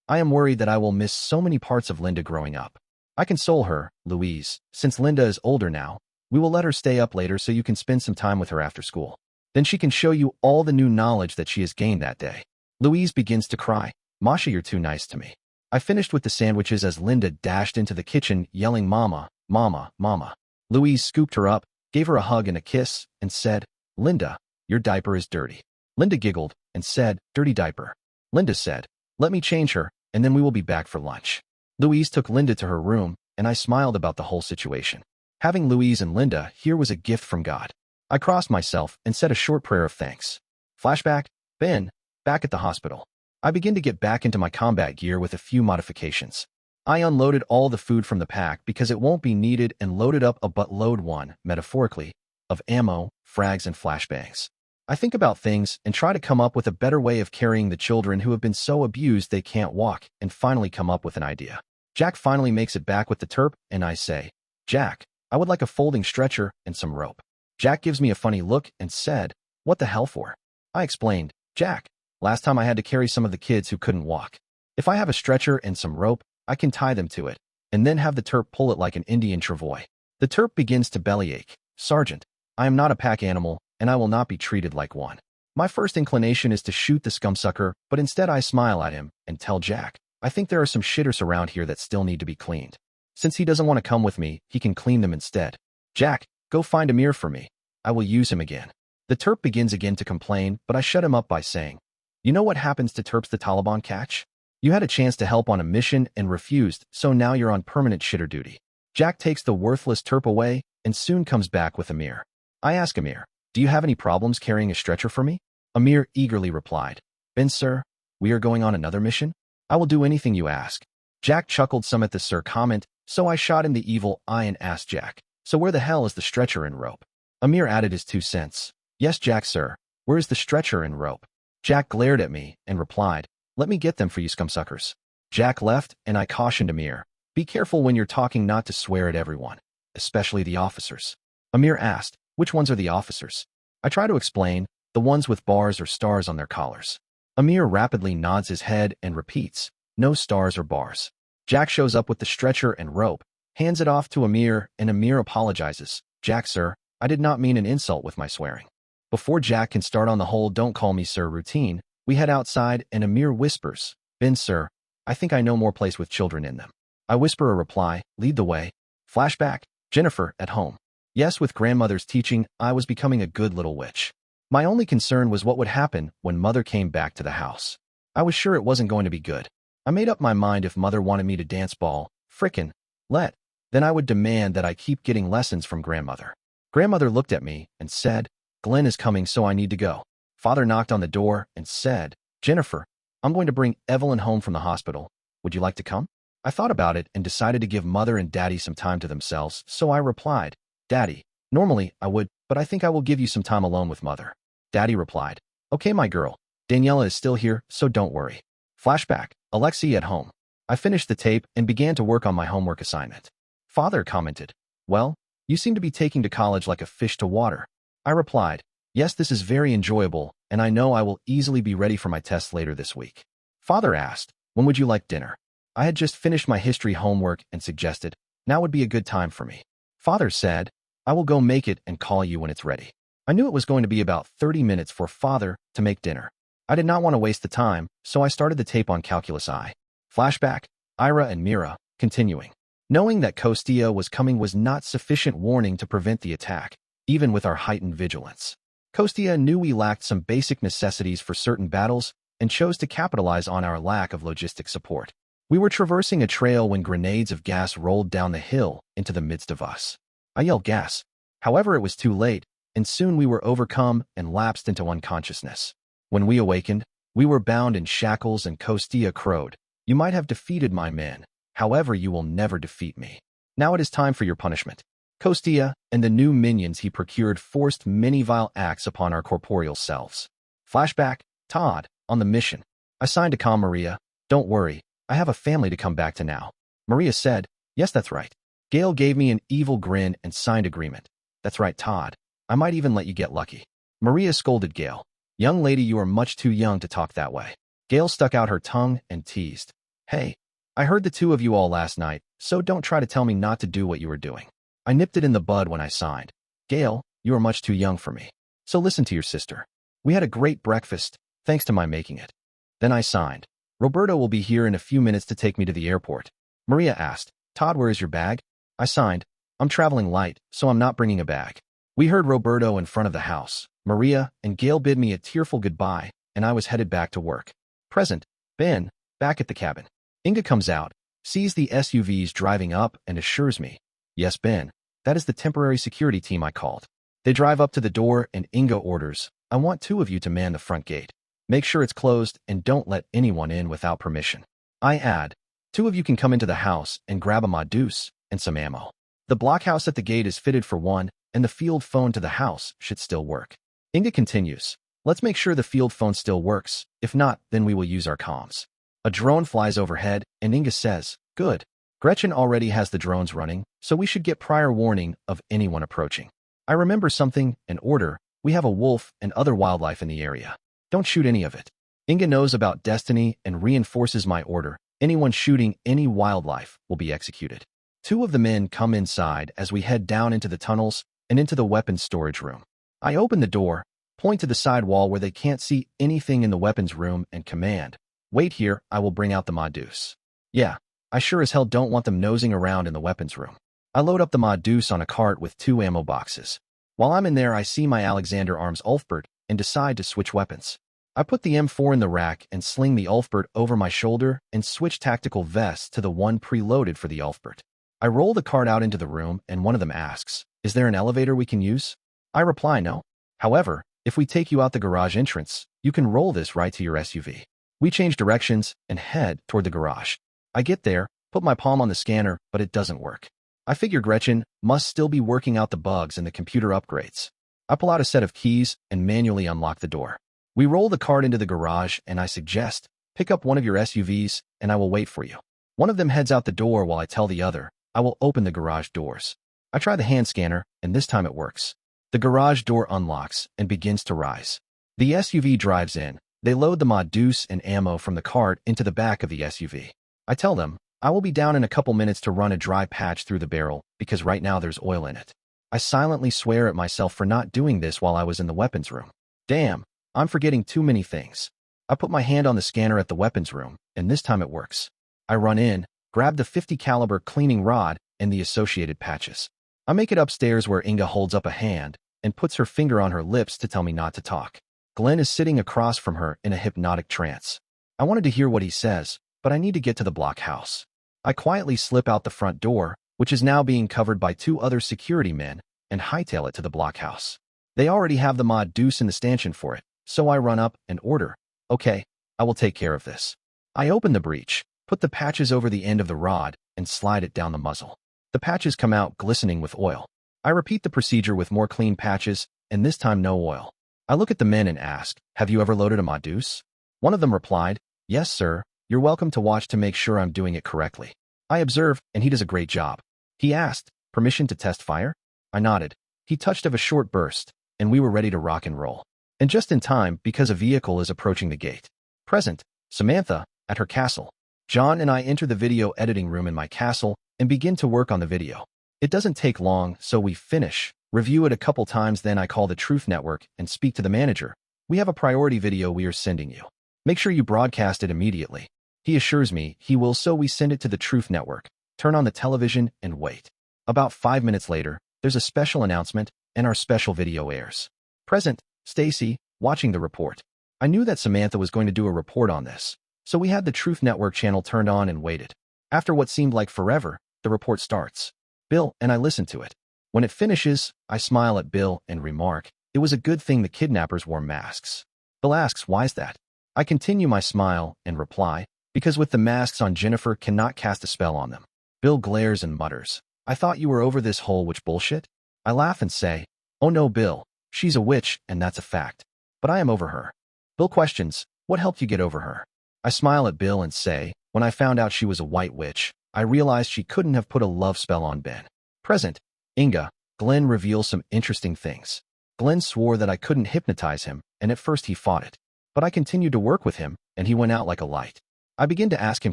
am worried that I will miss so many parts of Linda growing up. I console her, Louise, since Linda is older now. We will let her stay up later so you can spend some time with her after school. Then she can show you all the new knowledge that she has gained that day. Louise begins to cry. Masha, you're too nice to me. I finished with the sandwiches as Linda dashed into the kitchen yelling, Mama, Mama, Mama. Louise scooped her up, gave her a hug and a kiss, and said, Linda, your diaper is dirty. Linda giggled and said, dirty diaper. Linda said, let me change her, and then we will be back for lunch. Louise took Linda to her room, and I smiled about the whole situation. Having Louise and Linda here was a gift from God. I crossed myself and said a short prayer of thanks. Flashback, Ben, back at the hospital. I begin to get back into my combat gear with a few modifications. I unloaded all the food from the pack because it won't be needed and loaded up a buttload one, metaphorically, of ammo, frags, and flashbangs. I think about things and try to come up with a better way of carrying the children who have been so abused they can't walk and finally come up with an idea. Jack finally makes it back with the terp, and I say, Jack, I would like a folding stretcher and some rope. Jack gives me a funny look and said, what the hell for? I explained, Jack, last time I had to carry some of the kids who couldn't walk. If I have a stretcher and some rope, I can tie them to it, and then have the terp pull it like an Indian travois. The terp begins to bellyache. Sergeant, I am not a pack animal, and I will not be treated like one. My first inclination is to shoot the scumsucker, but instead I smile at him and tell Jack, I think there are some shitters around here that still need to be cleaned. Since he doesn't want to come with me, he can clean them instead. Jack, go find Amir for me. I will use him again. The terp begins again to complain, but I shut him up by saying, you know what happens to terps the Taliban catch? You had a chance to help on a mission and refused, so now you're on permanent shitter duty. Jack takes the worthless terp away and soon comes back with Amir. I ask Amir, do you have any problems carrying a stretcher for me? Amir eagerly replied, Ben, sir, we are going on another mission? I will do anything you ask. Jack chuckled some at the sir comment, so I shot him the evil eye and asked Jack, so where the hell is the stretcher and rope? Amir added his 2 cents. Yes, Jack, sir. Where is the stretcher and rope? Jack glared at me and replied, let me get them for you scumsuckers. Jack left, and I cautioned Amir, be careful when you're talking not to swear at everyone, especially the officers. Amir asked, which ones are the officers? I try to explain, the ones with bars or stars on their collars. Amir rapidly nods his head and repeats, no stars or bars. Jack shows up with the stretcher and rope, hands it off to Amir, and Amir apologizes. Jack, sir, I did not mean an insult with my swearing. Before Jack can start on the whole don't call me sir routine, We head outside and Amir whispers, Ben, sir, I think I know more place with children in them. I whisper a reply, lead the way. Flashback, Jennifer, at home. Yes, with grandmother's teaching, I was becoming a good little witch. My only concern was what would happen when mother came back to the house. I was sure it wasn't going to be good. I made up my mind if mother wanted me to dance ball, then I would demand that I keep getting lessons from grandmother. Grandmother looked at me and said, Glenn is coming, so I need to go. Father knocked on the door and said, Jennifer, I'm going to bring Evelyn home from the hospital. Would you like to come? I thought about it and decided to give mother and daddy some time to themselves, so I replied, Daddy, normally I would, but I think I will give you some time alone with mother. Daddy replied, Okay, my girl. Daniela is still here, so don't worry. Flashback, Alexei at home. I finished the tape and began to work on my homework assignment. Father commented, Well, you seem to be taking to college like a fish to water. I replied, Yes, this is very enjoyable, and I know I will easily be ready for my test later this week. Father asked, When would you like dinner? I had just finished my history homework and suggested, Now would be a good time for me. Father said, I will go make it and call you when it's ready. I knew it was going to be about 30 minutes for Father to make dinner. I did not want to waste the time, so I started the tape on Calculus I. Flashback, Ira and Mira, continuing. Knowing that Kostia was coming was not sufficient warning to prevent the attack, even with our heightened vigilance. Kostia knew we lacked some basic necessities for certain battles and chose to capitalize on our lack of logistic support. We were traversing a trail when grenades of gas rolled down the hill into the midst of us. I yelled gas. However, it was too late, and soon we were overcome and lapsed into unconsciousness. When we awakened, we were bound in shackles and Kostia crowed, You might have defeated my men. However, you will never defeat me. Now it is time for your punishment. Kostia and the new minions he procured forced many vile acts upon our corporeal selves. Flashback, Todd, on the mission. I signed to calm Maria. Don't worry, I have a family to come back to now. Maria said, Yes, that's right. Gail gave me an evil grin and signed agreement. That's right, Todd. I might even let you get lucky. Maria scolded Gail. Young lady, you are much too young to talk that way. Gail stuck out her tongue and teased. Hey, I heard the two of you all last night, so don't try to tell me not to do what you were doing. I nipped it in the bud when I signed. Gail, you are much too young for me. So listen to your sister. We had a great breakfast, thanks to my making it. Then I signed. Roberto will be here in a few minutes to take me to the airport. Maria asked, Todd, where is your bag? I signed. I'm traveling light, so I'm not bringing a bag. We heard Roberto in front of the house. Maria and Gail bid me a tearful goodbye, and I was headed back to work. Present, Ben, back at the cabin. Inga comes out, sees the SUVs driving up, and assures me, Yes, Ben, that is the temporary security team I called. They drive up to the door and Inga orders, I want two of you to man the front gate. Make sure it's closed and don't let anyone in without permission. I add, two of you can come into the house and grab a Modus and some ammo. The blockhouse at the gate is fitted for one, and the field phone to the house should still work. Inga continues, Let's make sure the field phone still works. If not, then we will use our comms. A drone flies overhead, and Inga says, Good. Gretchen already has the drones running, so we should get prior warning of anyone approaching. I remember something and order, we have a wolf and other wildlife in the area. Don't shoot any of it. Inga knows about destiny and reinforces my order. Anyone shooting any wildlife will be executed. Two of the men come inside as we head down into the tunnels and into the weapons storage room. I open the door, point to the side wall where they can't see anything in the weapons room and command, Wait here, I will bring out the Modus. Yeah, I sure as hell don't want them nosing around in the weapons room. I load up the Modus on a cart with 2 ammo boxes. While I'm in there, I see my Alexander Arms Ulfbert and decide to switch weapons. I put the M4 in the rack and sling the Ulfbert over my shoulder and switch tactical vests to the one preloaded for the Ulfbert. I roll the cart out into the room and one of them asks, Is there an elevator we can use? I reply no. However, if we take you out the garage entrance, you can roll this right to your SUV. We change directions and head toward the garage. I get there, put my palm on the scanner, but it doesn't work. I figure Gretchen must still be working out the bugs in the computer upgrades. I pull out a set of keys and manually unlock the door. We roll the cart into the garage and I suggest, pick up one of your SUVs and I will wait for you. One of them heads out the door while I tell the other, I will open the garage doors. I try the hand scanner and this time it works. The garage door unlocks and begins to rise. The SUV drives in. They load the Modus and ammo from the cart into the back of the SUV. I tell them, I will be down in a couple minutes to run a dry patch through the barrel because right now there's oil in it. I silently swear at myself for not doing this while I was in the weapons room. Damn, I'm forgetting too many things. I put my hand on the scanner at the weapons room, and this time it works. I run in, grab the 50 caliber cleaning rod and the associated patches. I make it upstairs where Inga holds up a hand and puts her finger on her lips to tell me not to talk. Glenn is sitting across from her in a hypnotic trance. I wanted to hear what he says, but I need to get to the block house. I quietly slip out the front door, which is now being covered by 2 other security men, and hightail it to the blockhouse. They already have the mod Deuce in the stanchion for it, so I run up and order, "Okay, I will take care of this." I open the breech, put the patches over the end of the rod, and slide it down the muzzle. The patches come out glistening with oil. I repeat the procedure with more clean patches, and this time no oil. I look at the men and ask, "Have you ever loaded a mod Deuce?" One of them replied, "Yes, sir. You're welcome to watch to make sure I'm doing it correctly." I observe, and he does a great job. He asked, "Permission to test fire?" I nodded. He touched of a short burst, and we were ready to rock and roll. And just in time, because a vehicle is approaching the gate. Present, Samantha, at her castle. John and I enter the video editing room in my castle and begin to work on the video. It doesn't take long, so we finish, review it a couple times, then I call the Truth Network and speak to the manager. "We have a priority video we are sending you. Make sure you broadcast it immediately." He assures me he will, so we send it to the Truth Network, turn on the television, and wait. About 5 minutes later, there's a special announcement, and our special video airs. Present, Stacy, watching the report. I knew that Samantha was going to do a report on this, so we had the Truth Network channel turned on and waited. After what seemed like forever, the report starts. Bill and I listen to it. When it finishes, I smile at Bill and remark, "It was a good thing the kidnappers wore masks." Bill asks, "Why's that?" I continue my smile and reply, "Because with the masks on, Jennifer cannot cast a spell on them." Bill glares and mutters, "I thought you were over this whole witch bullshit?" I laugh and say, "Oh no, Bill, she's a witch and that's a fact. But I am over her." Bill questions, "What helped you get over her?" I smile at Bill and say, "When I found out she was a white witch, I realized she couldn't have put a love spell on Ben." Present, Inga. Glenn reveals some interesting things. Glenn swore that I couldn't hypnotize him, and at first he fought it. But I continued to work with him, and he went out like a light. I begin to ask him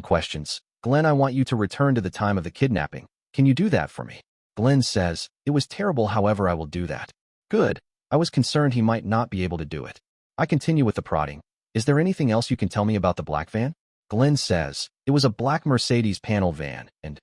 questions. "Glenn, I want you to return to the time of the kidnapping. Can you do that for me?" Glenn says, "It was terrible, however I will do that." Good. I was concerned he might not be able to do it. I continue with the prodding. "Is there anything else you can tell me about the black van?" Glenn says, "It was a black Mercedes panel van, and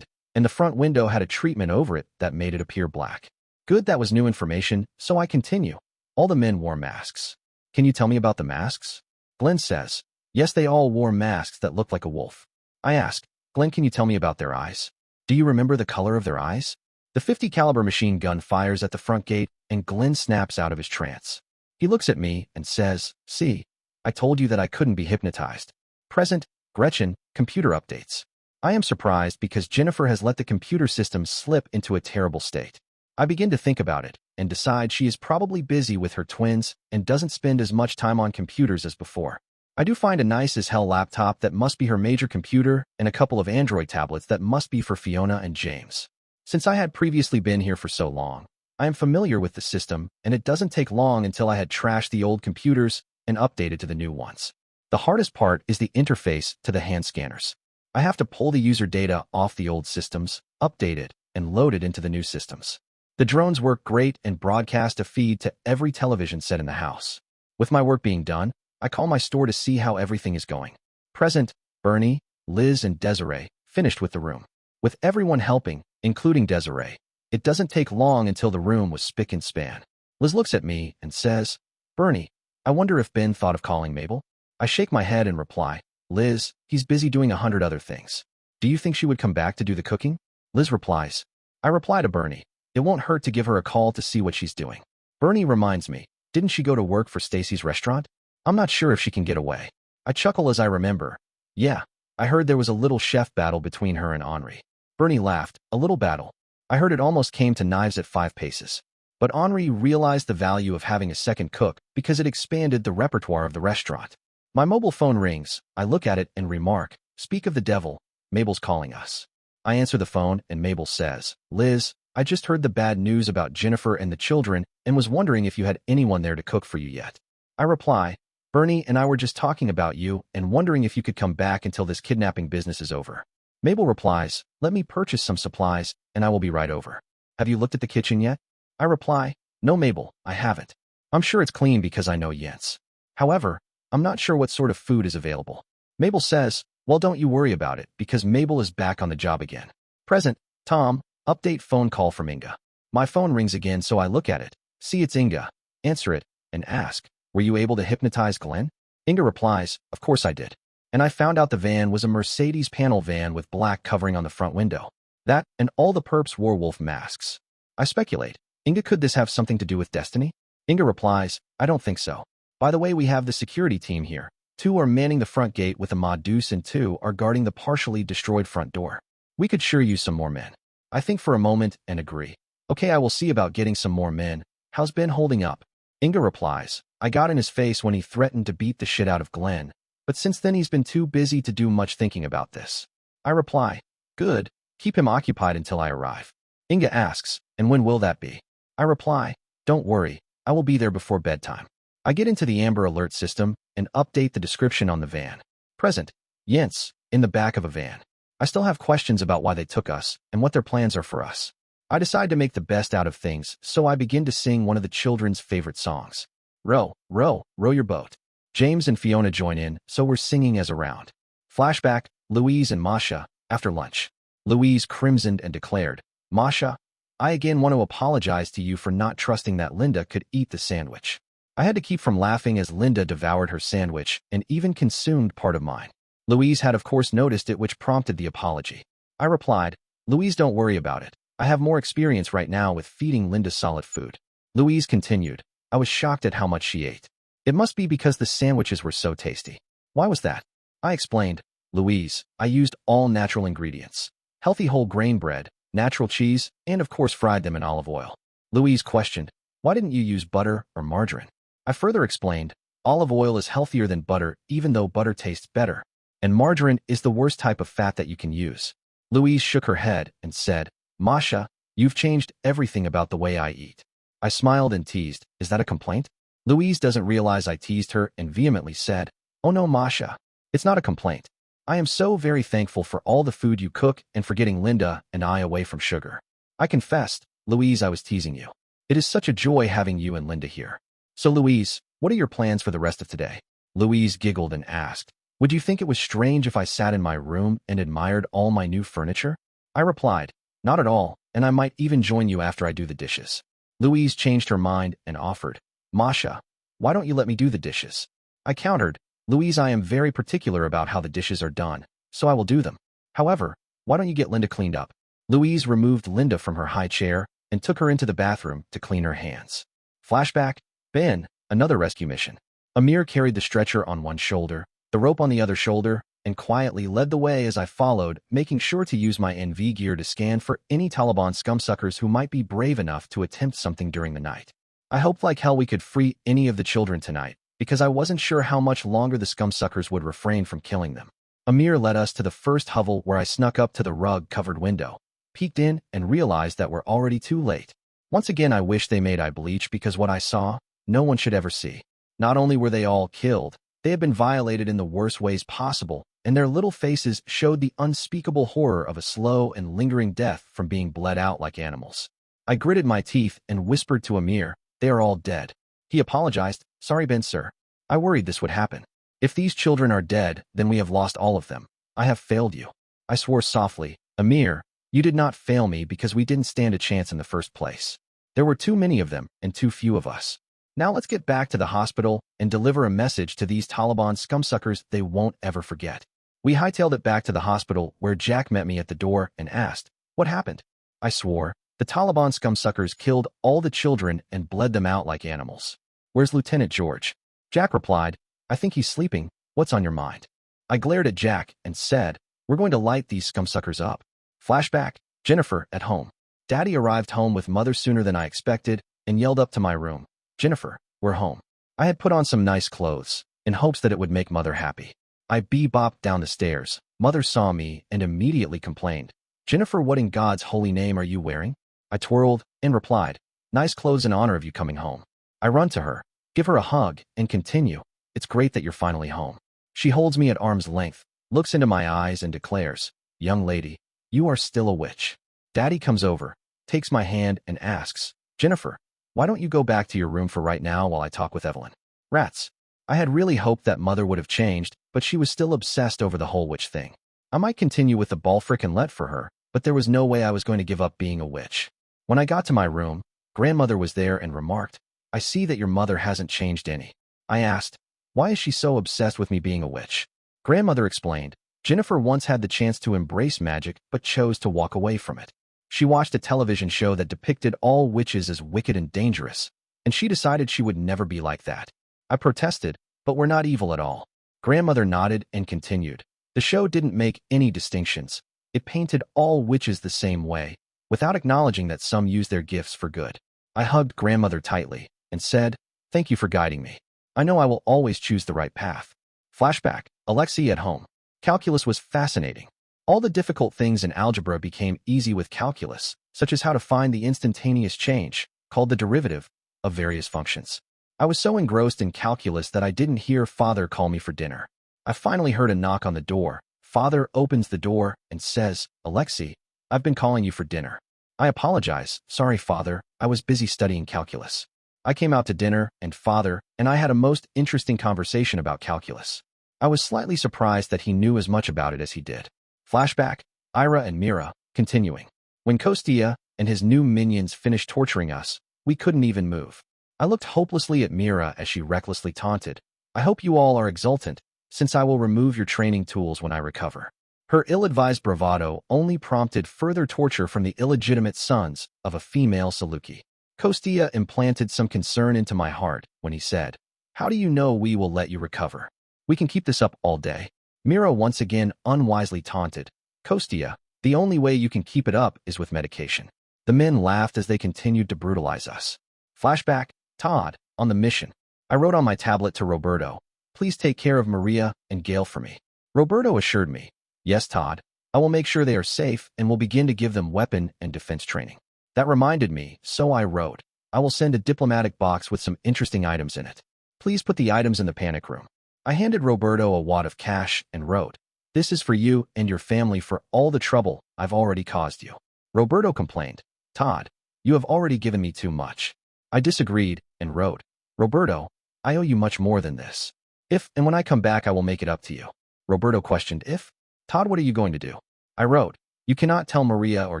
the front window had a treatment over it that made it appear black." Good, that was new information, so I continue. "All the men wore masks. Can you tell me about the masks?" Glenn says, "Yes, they all wore masks that looked like a wolf." I ask, "Glenn, can you tell me about their eyes? Do you remember the color of their eyes?" The 50 caliber machine gun fires at the front gate, and Glenn snaps out of his trance. He looks at me and says, "See, I told you that I couldn't be hypnotized." Present, Gretchen, computer updates. I am surprised because Jennifer has let the computer system slip into a terrible state. I begin to think about it and decide she is probably busy with her twins and doesn't spend as much time on computers as before. I do find a nice as hell laptop that must be her major computer and a couple of Android tablets that must be for Fiona and James. Since I had previously been here for so long, I am familiar with the system, and it doesn't take long until I had trashed the old computers and updated to the new ones. The hardest part is the interface to the hand scanners. I have to pull the user data off the old systems, update it, and load it into the new systems. The drones work great and broadcast a feed to every television set in the house. With my work being done, I call my store to see how everything is going. Present, Bernie, Liz, and Desiree finished with the room. With everyone helping, including Desiree, it doesn't take long until the room was spick and span. Liz looks at me and says, "Bernie, I wonder if Ben thought of calling Mabel?" I shake my head and reply, "Liz, he's busy doing 100 other things. Do you think she would come back to do the cooking?" Liz replies. I reply to Bernie, "It won't hurt to give her a call to see what she's doing." Bernie reminds me, "Didn't she go to work for Stacy's restaurant? I'm not sure if she can get away." I chuckle as I remember. "Yeah, I heard there was a little chef battle between her and Henri." Bernie laughed. "A little battle. I heard it almost came to knives at 5 paces. But Henri realized the value of having a second cook because it expanded the repertoire of the restaurant." My mobile phone rings. I look at it and remark, "Speak of the devil, Mabel's calling us." I answer the phone and Mabel says, "Liz, I just heard the bad news about Jennifer and the children and was wondering if you had anyone there to cook for you yet." I reply, "Bernie and I were just talking about you and wondering if you could come back until this kidnapping business is over." Mabel replies, "Let me purchase some supplies and I will be right over. Have you looked at the kitchen yet?" I reply, "No, Mabel, I haven't. I'm sure it's clean because I know Jens. However, I'm not sure what sort of food is available. Mabel says, well, don't you worry about it, because Mabel is back on the job again. Present, Tom, update phone call from Inga. My phone rings again, so I look at it, see it's Inga, answer it, and ask, were you able to hypnotize Glenn? Inga replies, of course I did. And I found out the van was a Mercedes panel van with black covering on the front window. That, and all the perps wore wolf masks. I speculate, Inga, could this have something to do with destiny? Inga replies, I don't think so. By the way, we have the security team here. 2 are manning the front gate with a mod deuce and 2 are guarding the partially destroyed front door. We could sure use some more men. I think for a moment and agree. Okay, I will see about getting some more men. How's Ben holding up? Inga replies, I got in his face when he threatened to beat the shit out of Glenn, but since then he's been too busy to do much thinking about this. I reply, good, keep him occupied until I arrive. Inga asks, and when will that be? I reply, don't worry, I will be there before bedtime. I get into the Amber Alert system and update the description on the van. Present, Jens, in the back of a van. I still have questions about why they took us and what their plans are for us. I decide to make the best out of things, so I begin to sing one of the children's favorite songs. Row, row, row your boat. James and Fiona join in, so we're singing as a round. Flashback, Louise and Masha, after lunch. Louise crimsoned and declared, Masha, I again want to apologize to you for not trusting that Linda could eat the sandwich. I had to keep from laughing as Linda devoured her sandwich and even consumed part of mine. Louise had of course noticed it, which prompted the apology. I replied, Louise, don't worry about it. I have more experience right now with feeding Linda solid food. Louise continued, I was shocked at how much she ate. It must be because the sandwiches were so tasty. Why was that? I explained, Louise, I used all natural ingredients. Healthy whole grain bread, natural cheese, and of course fried them in olive oil. Louise questioned, why didn't you use butter or margarine? I further explained, olive oil is healthier than butter, even though butter tastes better, and margarine is the worst type of fat that you can use. Louise shook her head and said, Masha, you've changed everything about the way I eat. I smiled and teased, is that a complaint? Louise doesn't realize I teased her and vehemently said, oh no, Masha, it's not a complaint. I am so very thankful for all the food you cook and for getting Linda and I away from sugar. I confessed, Louise, I was teasing you. It is such a joy having you and Linda here. So Louise, what are your plans for the rest of today? Louise giggled and asked, would you think it was strange if I sat in my room and admired all my new furniture? I replied, not at all, and I might even join you after I do the dishes. Louise changed her mind and offered, Masha, why don't you let me do the dishes? I countered, Louise, I am very particular about how the dishes are done, so I will do them. However, why don't you get Linda cleaned up? Louise removed Linda from her high chair and took her into the bathroom to clean her hands. Flashback, Ben, another rescue mission. Amir carried the stretcher on one shoulder, the rope on the other shoulder, and quietly led the way as I followed, making sure to use my NV gear to scan for any Taliban scumsuckers who might be brave enough to attempt something during the night. I hoped like hell we could free any of the children tonight, because I wasn't sure how much longer the scumsuckers would refrain from killing them. Amir led us to the first hovel, where I snuck up to the rug-covered window, peeked in, and realized that we're already too late. Once again, I wish they made eye bleach, because what I saw, no one should ever see. Not only were they all killed, they had been violated in the worst ways possible, and their little faces showed the unspeakable horror of a slow and lingering death from being bled out like animals. I gritted my teeth and whispered to Amir, they are all dead. He apologized, sorry Ben sir. I worried this would happen. If these children are dead, then we have lost all of them. I have failed you. I swore softly, Amir, you did not fail me because we didn't stand a chance in the first place. There were too many of them and too few of us. Now let's get back to the hospital and deliver a message to these Taliban scumsuckers they won't ever forget. We hightailed it back to the hospital, where Jack met me at the door and asked, what happened? I swore, the Taliban scumsuckers killed all the children and bled them out like animals. Where's Lieutenant George? Jack replied, I think he's sleeping. What's on your mind? I glared at Jack and said, we're going to light these scumsuckers up. Flashback, Jennifer at home. Daddy arrived home with Mother sooner than I expected and yelled up to my room, Jennifer, we're home. I had put on some nice clothes, in hopes that it would make Mother happy. I bebopped down the stairs. Mother saw me and immediately complained, Jennifer, what in God's holy name are you wearing? I twirled and replied, nice clothes in honor of you coming home. I run to her, give her a hug, and continue, it's great that you're finally home. She holds me at arm's length, looks into my eyes and declares, young lady, you are still a witch. Daddy comes over, takes my hand and asks, Jennifer, why don't you go back to your room for right now while I talk with Evelyn? Rats. I had really hoped that Mother would have changed, but she was still obsessed over the whole witch thing. I might continue with the ball frickin' let for her, but there was no way I was going to give up being a witch. When I got to my room, Grandmother was there and remarked, "I see that your mother hasn't changed any." I asked, "Why is she so obsessed with me being a witch?" Grandmother explained, "Jennifer once had the chance to embrace magic but chose to walk away from it. She watched a television show that depicted all witches as wicked and dangerous, and she decided she would never be like that. I protested, but we're not evil at all." Grandmother nodded and continued, "The show didn't make any distinctions. It painted all witches the same way, without acknowledging that some use their gifts for good." I hugged Grandmother tightly and said, "Thank you for guiding me. I know I will always choose the right path." Flashback, Alexei at home. Calculus was fascinating. All the difficult things in algebra became easy with calculus, such as how to find the instantaneous change, called the derivative, of various functions. I was so engrossed in calculus that I didn't hear Father call me for dinner. I finally heard a knock on the door. Father opens the door and says, "Alexei, I've been calling you for dinner." I apologize. "Sorry, Father, I was busy studying calculus." I came out to dinner, and Father and I had a most interesting conversation about calculus. I was slightly surprised that he knew as much about it as he did. Flashback, Ira and Mira, continuing. When Kostya and his new minions finished torturing us, we couldn't even move. I looked hopelessly at Mira as she recklessly taunted, "I hope you all are exultant, since I will remove your training tools when I recover." Her ill-advised bravado only prompted further torture from the illegitimate sons of a female Saluki. Kostya implanted some concern into my heart when he said, "How do you know we will let you recover? We can keep this up all day." Mira once again unwisely taunted, "Kostya, the only way you can keep it up is with medication." The men laughed as they continued to brutalize us. Flashback, Todd, on the mission. I wrote on my tablet to Roberto, "Please take care of Maria and Gail for me." Roberto assured me, "Yes, Todd, I will make sure they are safe and will begin to give them weapon and defense training." That reminded me, so I wrote, "I will send a diplomatic box with some interesting items in it. Please put the items in the panic room." I handed Roberto a wad of cash and wrote, "This is for you and your family for all the trouble I've already caused you." Roberto complained, "Todd, you have already given me too much." I disagreed and wrote, "Roberto, I owe you much more than this. If and when I come back I will make it up to you." Roberto questioned, "If? Todd, what are you going to do?" I wrote, "You cannot tell Maria or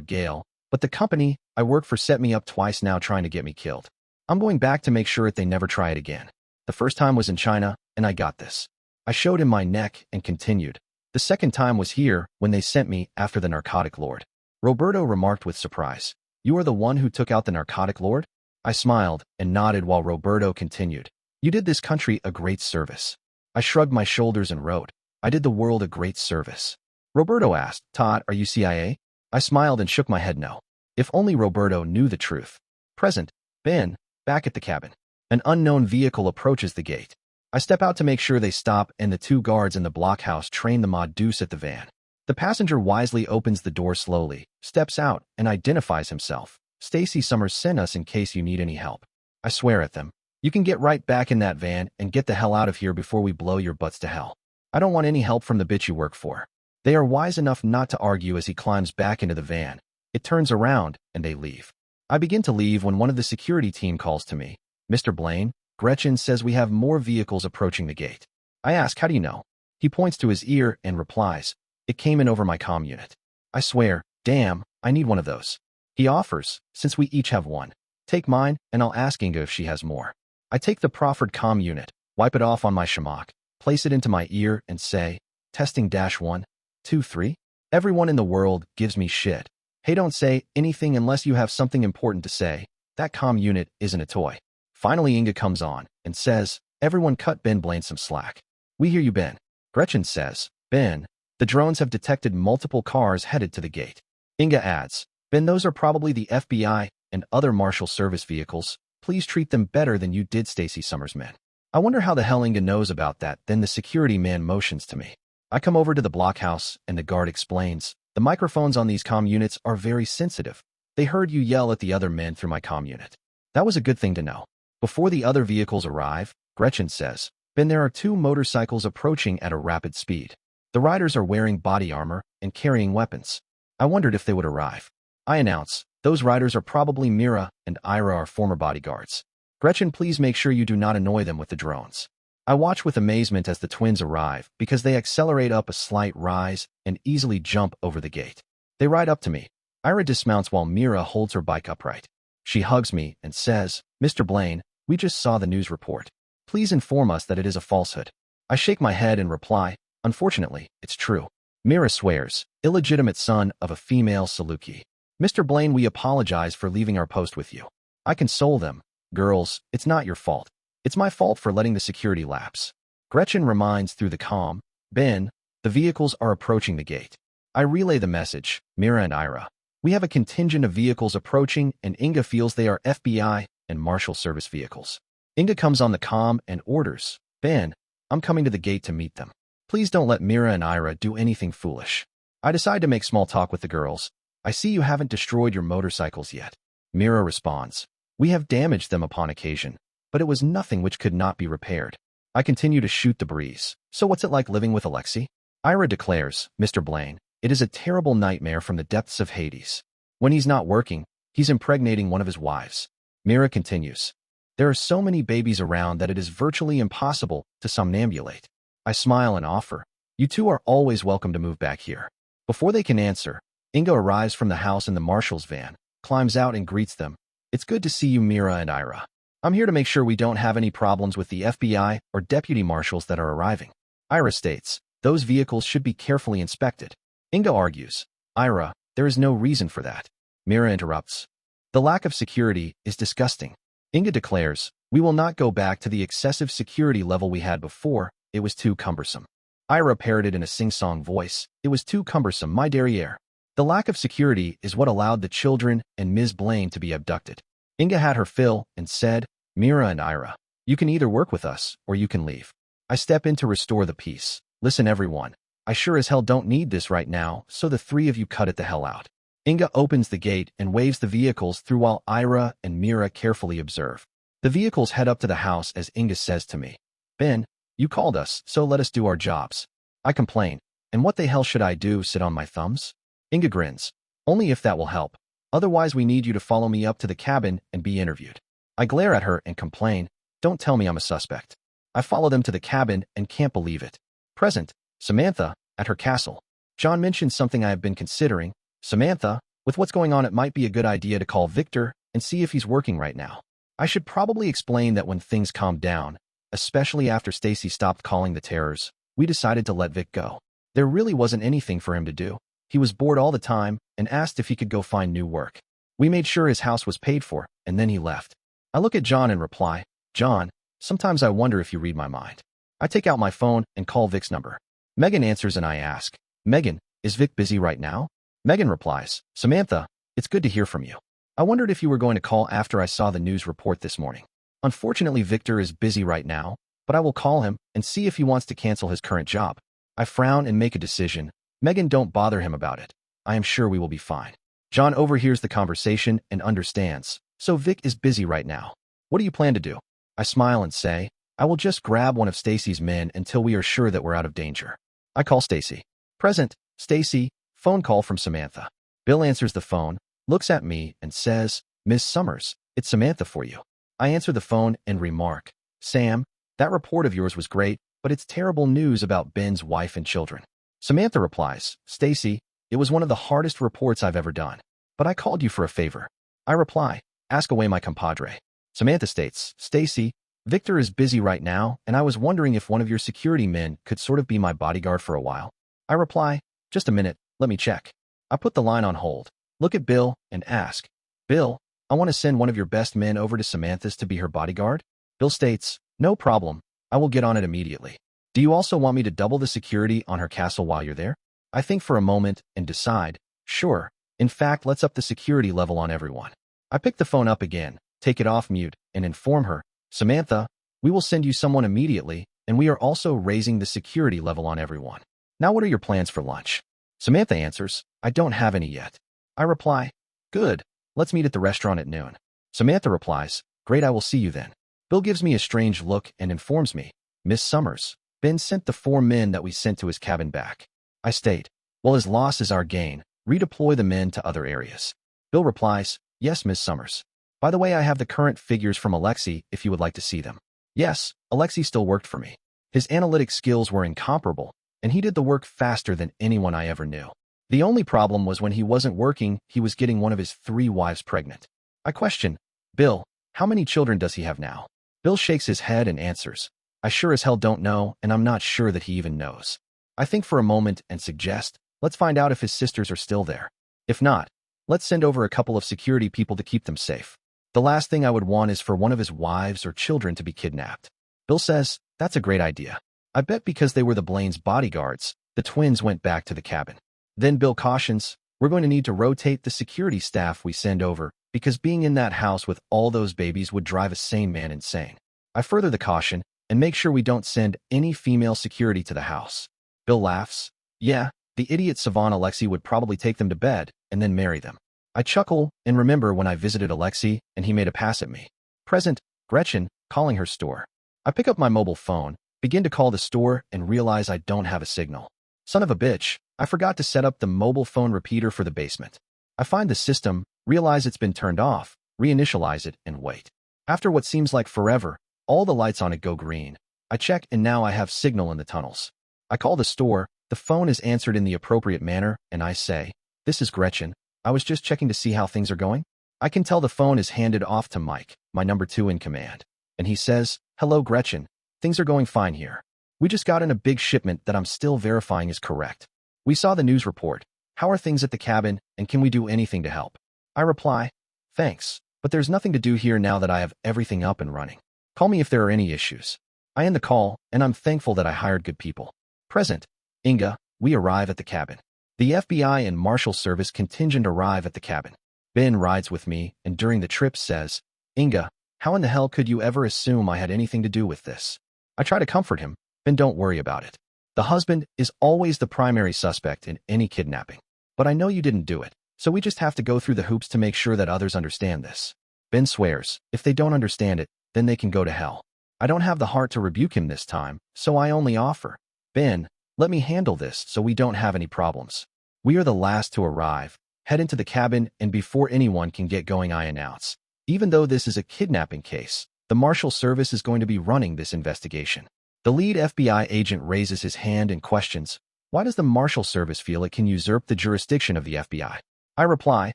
Gail, but the company I work for set me up twice now trying to get me killed. I'm going back to make sure they never try it again. The first time was in China, and I got this." I showed him my neck and continued, "The second time was here when they sent me after the narcotic lord." Roberto remarked with surprise, "You are the one who took out the narcotic lord?" I smiled and nodded while Roberto continued, "You did this country a great service." I shrugged my shoulders and wrote, "I did the world a great service." Roberto asked, "Todd, are you CIA?" I smiled and shook my head no. If only Roberto knew the truth. Present, Ben, back at the cabin. An unknown vehicle approaches the gate. I step out to make sure they stop, and the two guards in the blockhouse train the mod deuce at the van. The passenger wisely opens the door slowly, steps out, and identifies himself. "Stacy Summers sent us in case you need any help." I swear at them, "You can get right back in that van and get the hell out of here before we blow your butts to hell. I don't want any help from the bitch you work for." They are wise enough not to argue as he climbs back into the van. It turns around, and they leave. I begin to leave when one of the security team calls to me. "Mr. Blaine, Gretchen says we have more vehicles approaching the gate." I ask, "How do you know?" He points to his ear and replies, "It came in over my comm unit." I swear, "Damn, I need one of those." He offers, "Since we each have one, take mine and I'll ask Inga if she has more." I take the proffered comm unit, wipe it off on my shamak, place it into my ear and say, "Testing -1, 2, 3. Everyone in the world gives me shit. Hey, don't say anything unless you have something important to say. That comm unit isn't a toy." Finally, Inga comes on and says, "Everyone cut Ben Blaine some slack." "We hear you, Ben." Gretchen says, "Ben, the drones have detected multiple cars headed to the gate." Inga adds, "Ben, those are probably the FBI and other Marshal Service vehicles. Please treat them better than you did Stacy Summers' men." I wonder how the hell Inga knows about that. Then the security man motions to me. I come over to the blockhouse, and the guard explains, "The microphones on these comm units are very sensitive. They heard you yell at the other men through my comm unit." That was a good thing to know. Before the other vehicles arrive, Gretchen says, "Ben, there are two motorcycles approaching at a rapid speed. The riders are wearing body armor and carrying weapons. I wondered if they would arrive." I announce, "Those riders are probably Mira and Ira, our former bodyguards. Gretchen, please make sure you do not annoy them with the drones." I watch with amazement as the twins arrive because they accelerate up a slight rise and easily jump over the gate. They ride up to me. Ira dismounts while Mira holds her bike upright. She hugs me and says, "Mr. Blaine, we just saw the news report. Please inform us that it is a falsehood." I shake my head and reply, "Unfortunately, it's true." Mira swears, illegitimate son of a female Saluki. "Mr. Blaine, we apologize for leaving our post with you." I console them. "Girls, it's not your fault. It's my fault for letting the security lapse." Gretchen reminds through the comm, "Ben, the vehicles are approaching the gate." I relay the message, Mira and Ira. We have a contingent of vehicles approaching and Inga feels they are FBI and Marshal Service vehicles. Inga comes on the comm and orders, "Ben, I'm coming to the gate to meet them. Please don't let Mira and Ira do anything foolish." I decide to make small talk with the girls. "I see you haven't destroyed your motorcycles yet." Mira responds, "We have damaged them upon occasion, but it was nothing which could not be repaired." I continue to shoot the breeze. "So what's it like living with Alexei?" Ira declares, "Mr. Blaine, it is a terrible nightmare from the depths of Hades. When he's not working, he's impregnating one of his wives." Mira continues, "There are so many babies around that it is virtually impossible to somnambulate." I smile and offer, "You two are always welcome to move back here." Before they can answer, Inga arrives from the house in the marshal's van, climbs out and greets them. "It's good to see you, Mira and Ira. I'm here to make sure we don't have any problems with the FBI or deputy marshals that are arriving." Ira states, "Those vehicles should be carefully inspected." Inga argues, "Ira, there is no reason for that." Mira interrupts, "The lack of security is disgusting." Inga declares, "We will not go back to the excessive security level we had before. It was too cumbersome." Ira parroted in a sing-song voice, "It was too cumbersome, my derriere." The lack of security is what allowed the children and Ms. Blaine to be abducted. Inga had her fill and said, "Mira and Ira, you can either work with us or you can leave." I step in to restore the peace. "Listen, everyone, I sure as hell don't need this right now, so the three of you cut it the hell out." Inga opens the gate and waves the vehicles through while Ira and Mira carefully observe. The vehicles head up to the house as Inga says to me, "Ben, you called us, so let us do our jobs." I complain, "And what the hell should I do, sit on my thumbs?" Inga grins, "Only if that will help. Otherwise we need you to follow me up to the cabin and be interviewed." I glare at her and complain, "Don't tell me I'm a suspect." I follow them to the cabin and can't believe it. Present, Samantha, at her castle. "John mentioned something I have been considering. Samantha, with what's going on, it might be a good idea to call Victor and see if he's working right now." I should probably explain that when things calmed down, especially after Stacy stopped calling the terrors, we decided to let Vic go. There really wasn't anything for him to do. He was bored all the time and asked if he could go find new work. We made sure his house was paid for, and then he left. I look at John and reply, "John, sometimes I wonder if you read my mind." I take out my phone and call Vic's number. Megan answers and I ask, "Megan, is Vic busy right now?" Megan replies, "Samantha, it's good to hear from you. I wondered if you were going to call after I saw the news report this morning. Unfortunately, Victor is busy right now, but I will call him and see if he wants to cancel his current job." I frown and make a decision. "Megan, don't bother him about it. I am sure we will be fine." John overhears the conversation and understands. "So Vic is busy right now. What do you plan to do?" I smile and say, "I will just grab one of Stacy's men until we are sure that we're out of danger." I call Stacy. "Present, Stacy." Phone call from Samantha. Bill answers the phone, looks at me, and says, "Miss Summers, it's Samantha for you." I answer the phone and remark, "Sam, that report of yours was great, but it's terrible news about Ben's wife and children." Samantha replies, "Stacy, it was one of the hardest reports I've ever done. But I called you for a favor." I reply, "Ask away, my compadre." Samantha states, "Stacy, Victor is busy right now, and I was wondering if one of your security men could sort of be my bodyguard for a while." I reply, "Just a minute, let me check." I put the line on hold, look at Bill, and ask, "Bill, I want to send one of your best men over to Samantha's to be her bodyguard." Bill states, "No problem, I will get on it immediately. Do you also want me to double the security on her castle while you're there?" I think for a moment and decide, sure. In fact, let's up the security level on everyone. I pick the phone up again, take it off mute, and inform her, "Samantha, we will send you someone immediately, and we are also raising the security level on everyone. Now what are your plans for lunch?" Samantha answers, "I don't have any yet." I reply, "Good, let's meet at the restaurant at noon." Samantha replies, "Great, I will see you then." Bill gives me a strange look and informs me, "Miss Summers, Ben sent the 4 men that we sent to his cabin back." I state, "Well, his loss is our gain. Redeploy the men to other areas." Bill replies, "Yes, Miss Summers. By the way, I have the current figures from Alexei if you would like to see them." Yes, Alexei still worked for me. His analytic skills were incomparable, and he did the work faster than anyone I ever knew. The only problem was when he wasn't working, he was getting one of his 3 wives pregnant. I question, Bill, how many children does he have now? Bill shakes his head and answers, I sure as hell don't know, and I'm not sure that he even knows. I think for a moment and suggest, let's find out if his sisters are still there. If not, let's send over a couple of security people to keep them safe. The last thing I would want is for one of his wives or children to be kidnapped. Bill says, that's a great idea. I bet because they were the Blaines' bodyguards, the twins went back to the cabin. Then Bill cautions, we're going to need to rotate the security staff we send over because being in that house with all those babies would drive a sane man insane. I further the caution and make sure we don't send any female security to the house. Bill laughs. Yeah, the idiot savant Alexei would probably take them to bed and then marry them. I chuckle and remember when I visited Alexei and he made a pass at me. Present, Gretchen, calling her store. I pick up my mobile phone, begin to call the store and realize I don't have a signal. Son of a bitch, I forgot to set up the mobile phone repeater for the basement. I find the system, realize it's been turned off, reinitialize it, and wait. After what seems like forever, all the lights on it go green. I check and now I have signal in the tunnels. I call the store, the phone is answered in the appropriate manner, and I say, this is Gretchen. I was just checking to see how things are going. I can tell the phone is handed off to Mike, my number 2 in command. And he says, hello Gretchen, things are going fine here. We just got in a big shipment that I'm still verifying is correct. We saw the news report. How are things at the cabin, and can we do anything to help? I reply, thanks, but there's nothing to do here now that I have everything up and running. Call me if there are any issues. I end the call, and I'm thankful that I hired good people. Present, Inga, we arrive at the cabin. The FBI and Marshal Service contingent arrive at the cabin. Ben rides with me, and during the trip says, Inga, how in the hell could you ever assume I had anything to do with this? I try to comfort him, Ben, don't worry about it. The husband is always the primary suspect in any kidnapping. But I know you didn't do it, so we just have to go through the hoops to make sure that others understand this. Ben swears, if they don't understand it, then they can go to hell. I don't have the heart to rebuke him this time, so I only offer, Ben, let me handle this so we don't have any problems. We are the last to arrive, head into the cabin, and before anyone can get going I announce, even though this is a kidnapping case, the Marshal Service is going to be running this investigation. The lead FBI agent raises his hand and questions, why does the Marshal Service feel it can usurp the jurisdiction of the FBI? I reply,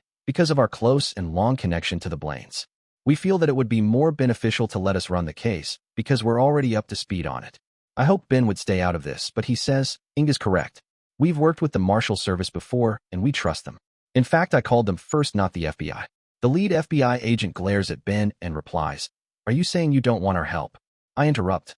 because of our close and long connection to the Blaines. We feel that it would be more beneficial to let us run the case, because we're already up to speed on it. I hope Ben would stay out of this, but he says, Inga's correct. We've worked with the Marshal Service before, and we trust them. In fact, I called them first, not the FBI. The lead FBI agent glares at Ben and replies, are you saying you don't want our help? I interrupt.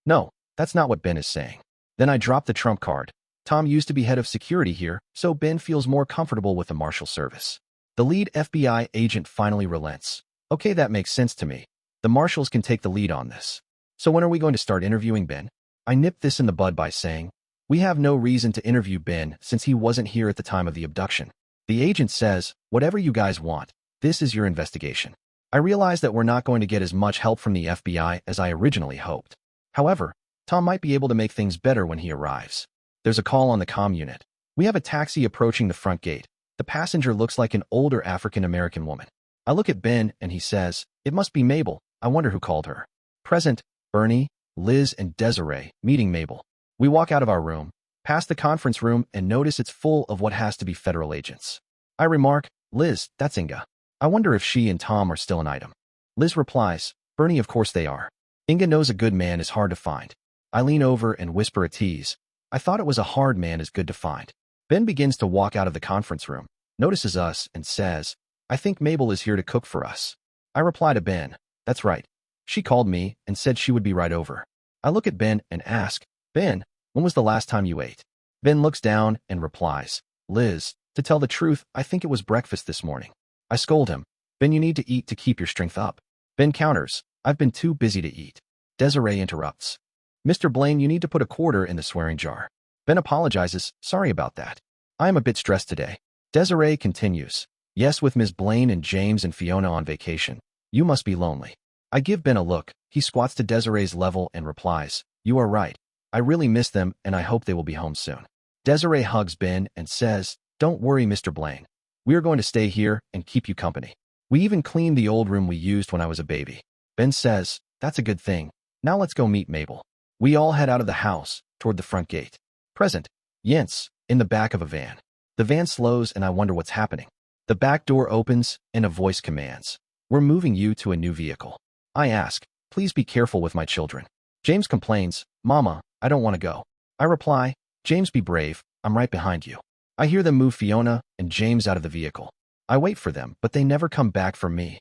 No, that's not what Ben is saying. Then I drop the trump card. Tom used to be head of security here, so Ben feels more comfortable with the Marshal Service. The lead FBI agent finally relents. Okay, that makes sense to me. The Marshals can take the lead on this. So when are we going to start interviewing Ben? I nip this in the bud by saying, we have no reason to interview Ben since he wasn't here at the time of the abduction. The agent says, whatever you guys want, this is your investigation. I realize that we're not going to get as much help from the FBI as I originally hoped. However, Tom might be able to make things better when he arrives. There's a call on the comm unit. We have a taxi approaching the front gate. The passenger looks like an older African-American woman. I look at Ben and he says, it must be Mabel. I wonder who called her. Present, Bernie, Liz, and Desiree, meeting Mabel. We walk out of our room, past the conference room, and notice it's full of what has to be federal agents. I remark, Liz, that's Inga. I wonder if she and Tom are still an item. Liz replies, Bernie, of course they are. Inga knows a good man is hard to find. I lean over and whisper a tease. I thought it was a hard man is good to find. Ben begins to walk out of the conference room, notices us, and says, I think Mabel is here to cook for us. I reply to Ben, that's right. She called me and said she would be right over. I look at Ben and ask, Ben, when was the last time you ate? Ben looks down and replies, Liz, to tell the truth, I think it was breakfast this morning. I scold him, Ben, you need to eat to keep your strength up. Ben counters, I've been too busy to eat. Desiree interrupts. Mr. Blaine, you need to put a quarter in the swearing jar. Ben apologizes, sorry about that. I am a bit stressed today. Desiree continues, yes, with Ms. Blaine and James and Fiona on vacation. You must be lonely. I give Ben a look. He squats to Desiree's level and replies, you are right. I really miss them and I hope they will be home soon. Desiree hugs Ben and says, don't worry, Mr. Blaine. We are going to stay here and keep you company. We even cleaned the old room we used when I was a baby. Ben says, that's a good thing. Now let's go meet Mabel. We all head out of the house, toward the front gate. Present. Yints, in the back of a van. The van slows and I wonder what's happening. The back door opens and a voice commands, "We're moving you to a new vehicle." I ask, "Please be careful with my children." James complains, "Mama, I don't want to go." I reply, "James, be brave, I'm right behind you." I hear them move Fiona and James out of the vehicle. I wait for them, but they never come back for me.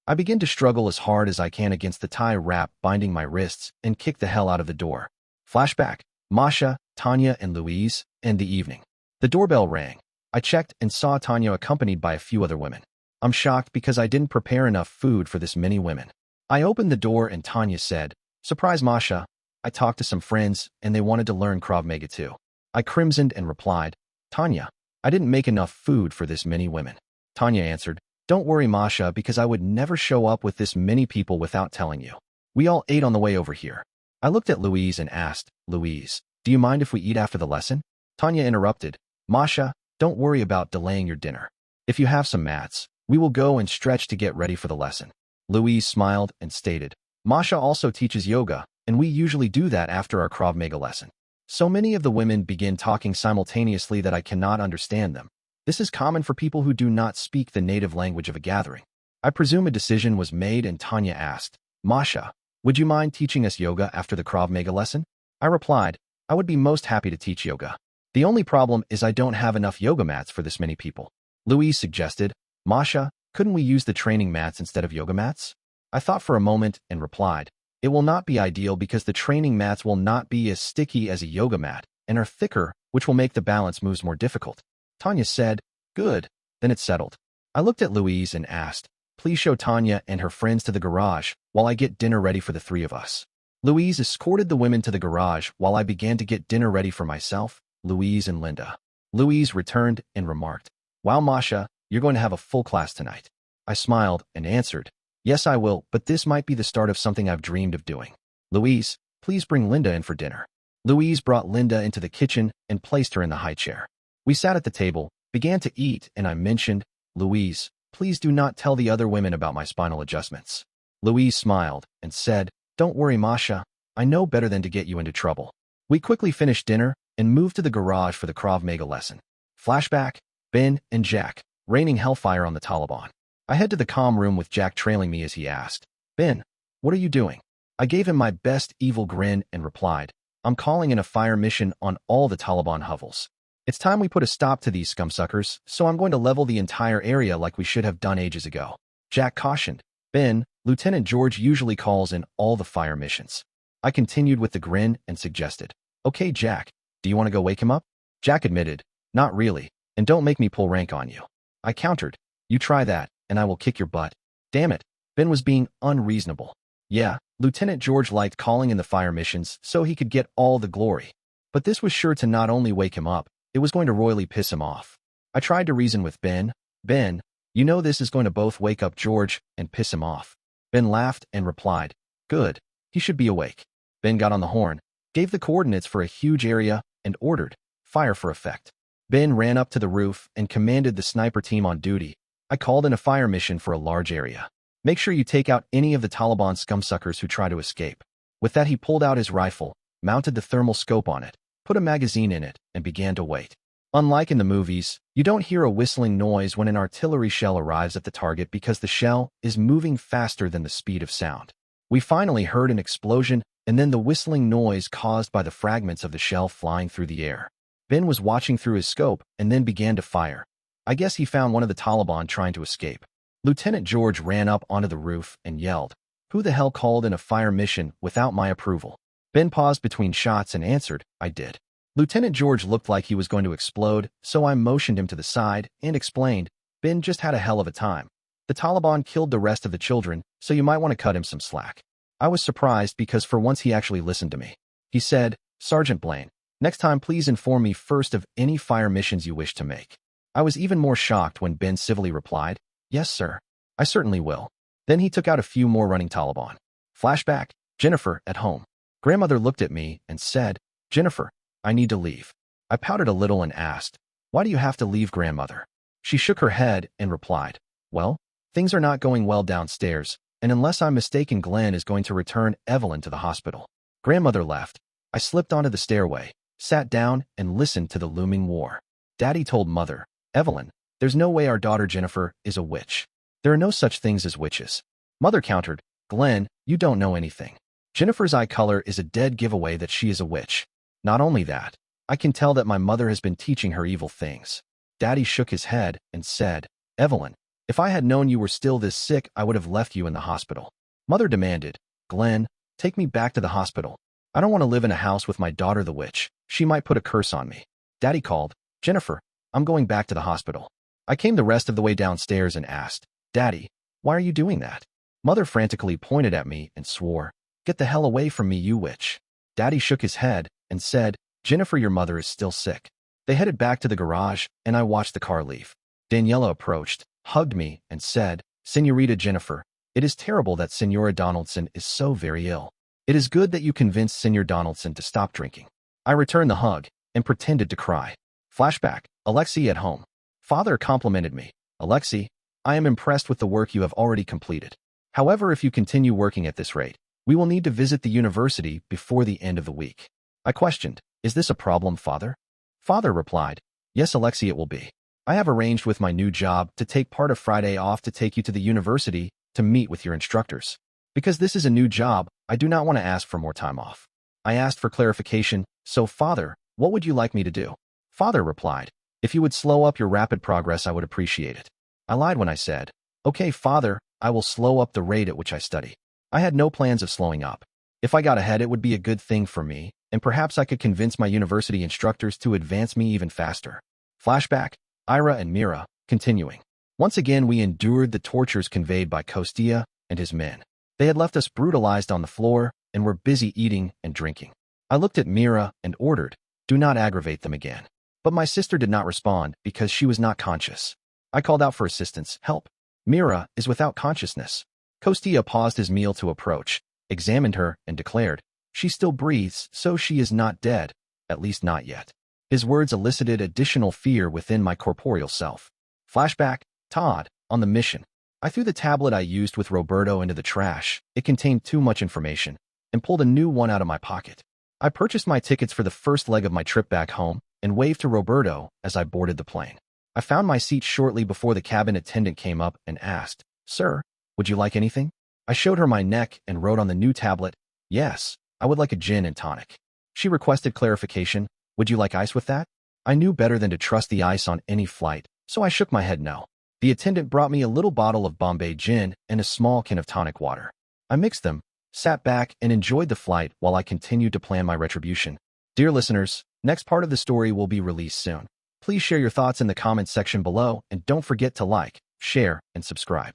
I begin to struggle as hard as I can against the tie wrap binding my wrists and kick the hell out of the door. Flashback, Masha, Tanya, and Louise, and the evening. The doorbell rang. I checked and saw Tanya accompanied by a few other women. I'm shocked because I didn't prepare enough food for this many women. I opened the door and Tanya said, "Surprise, Masha. I talked to some friends and they wanted to learn Krav Maga too." I crimsoned and replied, "Tanya, I didn't make enough food for this many women." Tanya answered, "Don't worry, Masha, because I would never show up with this many people without telling you. We all ate on the way over here." I looked at Louise and asked, "Louise, do you mind if we eat after the lesson?" Tanya interrupted, "Masha, don't worry about delaying your dinner. If you have some mats, we will go and stretch to get ready for the lesson." Louise smiled and stated, "Masha also teaches yoga, and we usually do that after our Krav Maga lesson." So many of the women begin talking simultaneously that I cannot understand them. This is common for people who do not speak the native language of a gathering. I presume a decision was made and Tanya asked, "Masha, would you mind teaching us yoga after the Krav Maga lesson?" I replied, "I would be most happy to teach yoga. The only problem is I don't have enough yoga mats for this many people." Louise suggested, "Masha, couldn't we use the training mats instead of yoga mats?" I thought for a moment and replied, "It will not be ideal because the training mats will not be as sticky as a yoga mat and are thicker, which will make the balance moves more difficult." Tanya said, "Good, then it's settled." I looked at Louise and asked, "Please show Tanya and her friends to the garage while I get dinner ready for the three of us." Louise escorted the women to the garage while I began to get dinner ready for myself, Louise, and Linda. Louise returned and remarked, "Wow, Masha, you're going to have a full class tonight." I smiled and answered, "Yes, I will, but this might be the start of something I've dreamed of doing. Louise, please bring Linda in for dinner." Louise brought Linda into the kitchen and placed her in the high chair. We sat at the table, began to eat, and I mentioned, "Louise, please do not tell the other women about my spinal adjustments." Louise smiled and said, "Don't worry, Masha. I know better than to get you into trouble." We quickly finished dinner and moved to the garage for the Krav Maga lesson. Flashback, Ben and Jack, raining hellfire on the Taliban. I head to the comm room with Jack trailing me as he asked, "Ben, what are you doing?" I gave him my best evil grin and replied, "I'm calling in a fire mission on all the Taliban hovels. It's time we put a stop to these scumsuckers, so I'm going to level the entire area like we should have done ages ago." Jack cautioned, "Ben, Lieutenant George usually calls in all the fire missions." I continued with the grin and suggested, "Okay, Jack, do you want to go wake him up?" Jack admitted, "Not really, and don't make me pull rank on you." I countered, "You try that, and I will kick your butt." Damn it, Ben was being unreasonable. Yeah, Lieutenant George liked calling in the fire missions so he could get all the glory. But this was sure to not only wake him up, it was going to royally piss him off. I tried to reason with Ben. "Ben, you know this is going to both wake up George and piss him off." Ben laughed and replied, "Good, he should be awake." Ben got on the horn, gave the coordinates for a huge area, and ordered, "Fire for effect." Ben ran up to the roof and commanded the sniper team on duty. I called in a fire mission for a large area. "Make sure you take out any of the Taliban scumsuckers who try to escape." With that, he pulled out his rifle, mounted the thermal scope on it, put a magazine in it, and began to wait. Unlike in the movies, you don't hear a whistling noise when an artillery shell arrives at the target because the shell is moving faster than the speed of sound. We finally heard an explosion and then the whistling noise caused by the fragments of the shell flying through the air. Ben was watching through his scope and then began to fire. I guess he found one of the Taliban trying to escape. Lieutenant George ran up onto the roof and yelled, "Who the hell called in a fire mission without my approval?" Ben paused between shots and answered, "I did." Lieutenant George looked like he was going to explode, so I motioned him to the side and explained, "Ben just had a hell of a time. The Taliban killed the rest of the children, so you might want to cut him some slack." I was surprised because for once he actually listened to me. He said, "Sergeant Blaine, next time please inform me first of any fire missions you wish to make." I was even more shocked when Ben civilly replied, "Yes, sir. I certainly will." Then he took out a few more running Taliban. Flashback, Jennifer at home. Grandmother looked at me and said, "Jennifer, I need to leave." I pouted a little and asked, "Why do you have to leave, grandmother?" She shook her head and replied, "Well, things are not going well downstairs, and unless I'm mistaken, Glenn is going to return Evelyn to the hospital. Grandmother left. I slipped onto the stairway, sat down, and listened to the looming war. Daddy told Mother, Evelyn, there's no way our daughter Jennifer is a witch. There are no such things as witches. Mother countered, Glenn, you don't know anything. Jennifer's eye color is a dead giveaway that she is a witch. Not only that, I can tell that my mother has been teaching her evil things. Daddy shook his head and said, Evelyn, if I had known you were still this sick, I would have left you in the hospital. Mother demanded, Glenn, take me back to the hospital. I don't want to live in a house with my daughter the witch. She might put a curse on me. Daddy called, Jennifer, I'm going back to the hospital. I came the rest of the way downstairs and asked, Daddy, why are you doing that? Mother frantically pointed at me and swore, Get the hell away from me, you witch. Daddy shook his head and said, Jennifer, your mother is still sick. They headed back to the garage, and I watched the car leave. Daniela approached, hugged me, and said, Senorita Jennifer, it is terrible that Senora Donaldson is so very ill. It is good that you convinced Senor Donaldson to stop drinking. I returned the hug and pretended to cry. Flashback, Alexei at home. Father complimented me. Alexei, I am impressed with the work you have already completed. However, if you continue working at this rate, we will need to visit the university before the end of the week. I questioned, Is this a problem, Father? Father replied, Yes, Alexei, it will be. I have arranged with my new job to take part of Friday off to take you to the university to meet with your instructors. Because this is a new job, I do not want to ask for more time off. I asked for clarification, so Father, what would you like me to do? Father replied, If you would slow up your rapid progress, I would appreciate it. I lied when I said, Okay, Father, I will slow up the rate at which I study. I had no plans of slowing up. If I got ahead, it would be a good thing for me, and perhaps I could convince my university instructors to advance me even faster. Flashback, Ira and Mira, continuing. Once again, we endured the tortures conveyed by Kostia and his men. They had left us brutalized on the floor and were busy eating and drinking. I looked at Mira and ordered, Do not aggravate them again. But my sister did not respond because she was not conscious. I called out for assistance. Help. Mira is without consciousness. Kostia paused his meal to approach, examined her, and declared, She still breathes, so she is not dead, at least not yet. His words elicited additional fear within my corporeal self. Flashback, Todd, on the mission. I threw the tablet I used with Roberto into the trash. It contained too much information, and pulled a new one out of my pocket. I purchased my tickets for the first leg of my trip back home and waved to Roberto as I boarded the plane. I found my seat shortly before the cabin attendant came up and asked, Sir, would you like anything? I showed her my neck and wrote on the new tablet, Yes, I would like a gin and tonic. She requested clarification, Would you like ice with that? I knew better than to trust the ice on any flight, so I shook my head no. The attendant brought me a little bottle of Bombay gin and a small can of tonic water. I mixed them, sat back, and enjoyed the flight while I continued to plan my retribution. Dear listeners, next part of the story will be released soon. Please share your thoughts in the comments section below, and don't forget to like, share, and subscribe.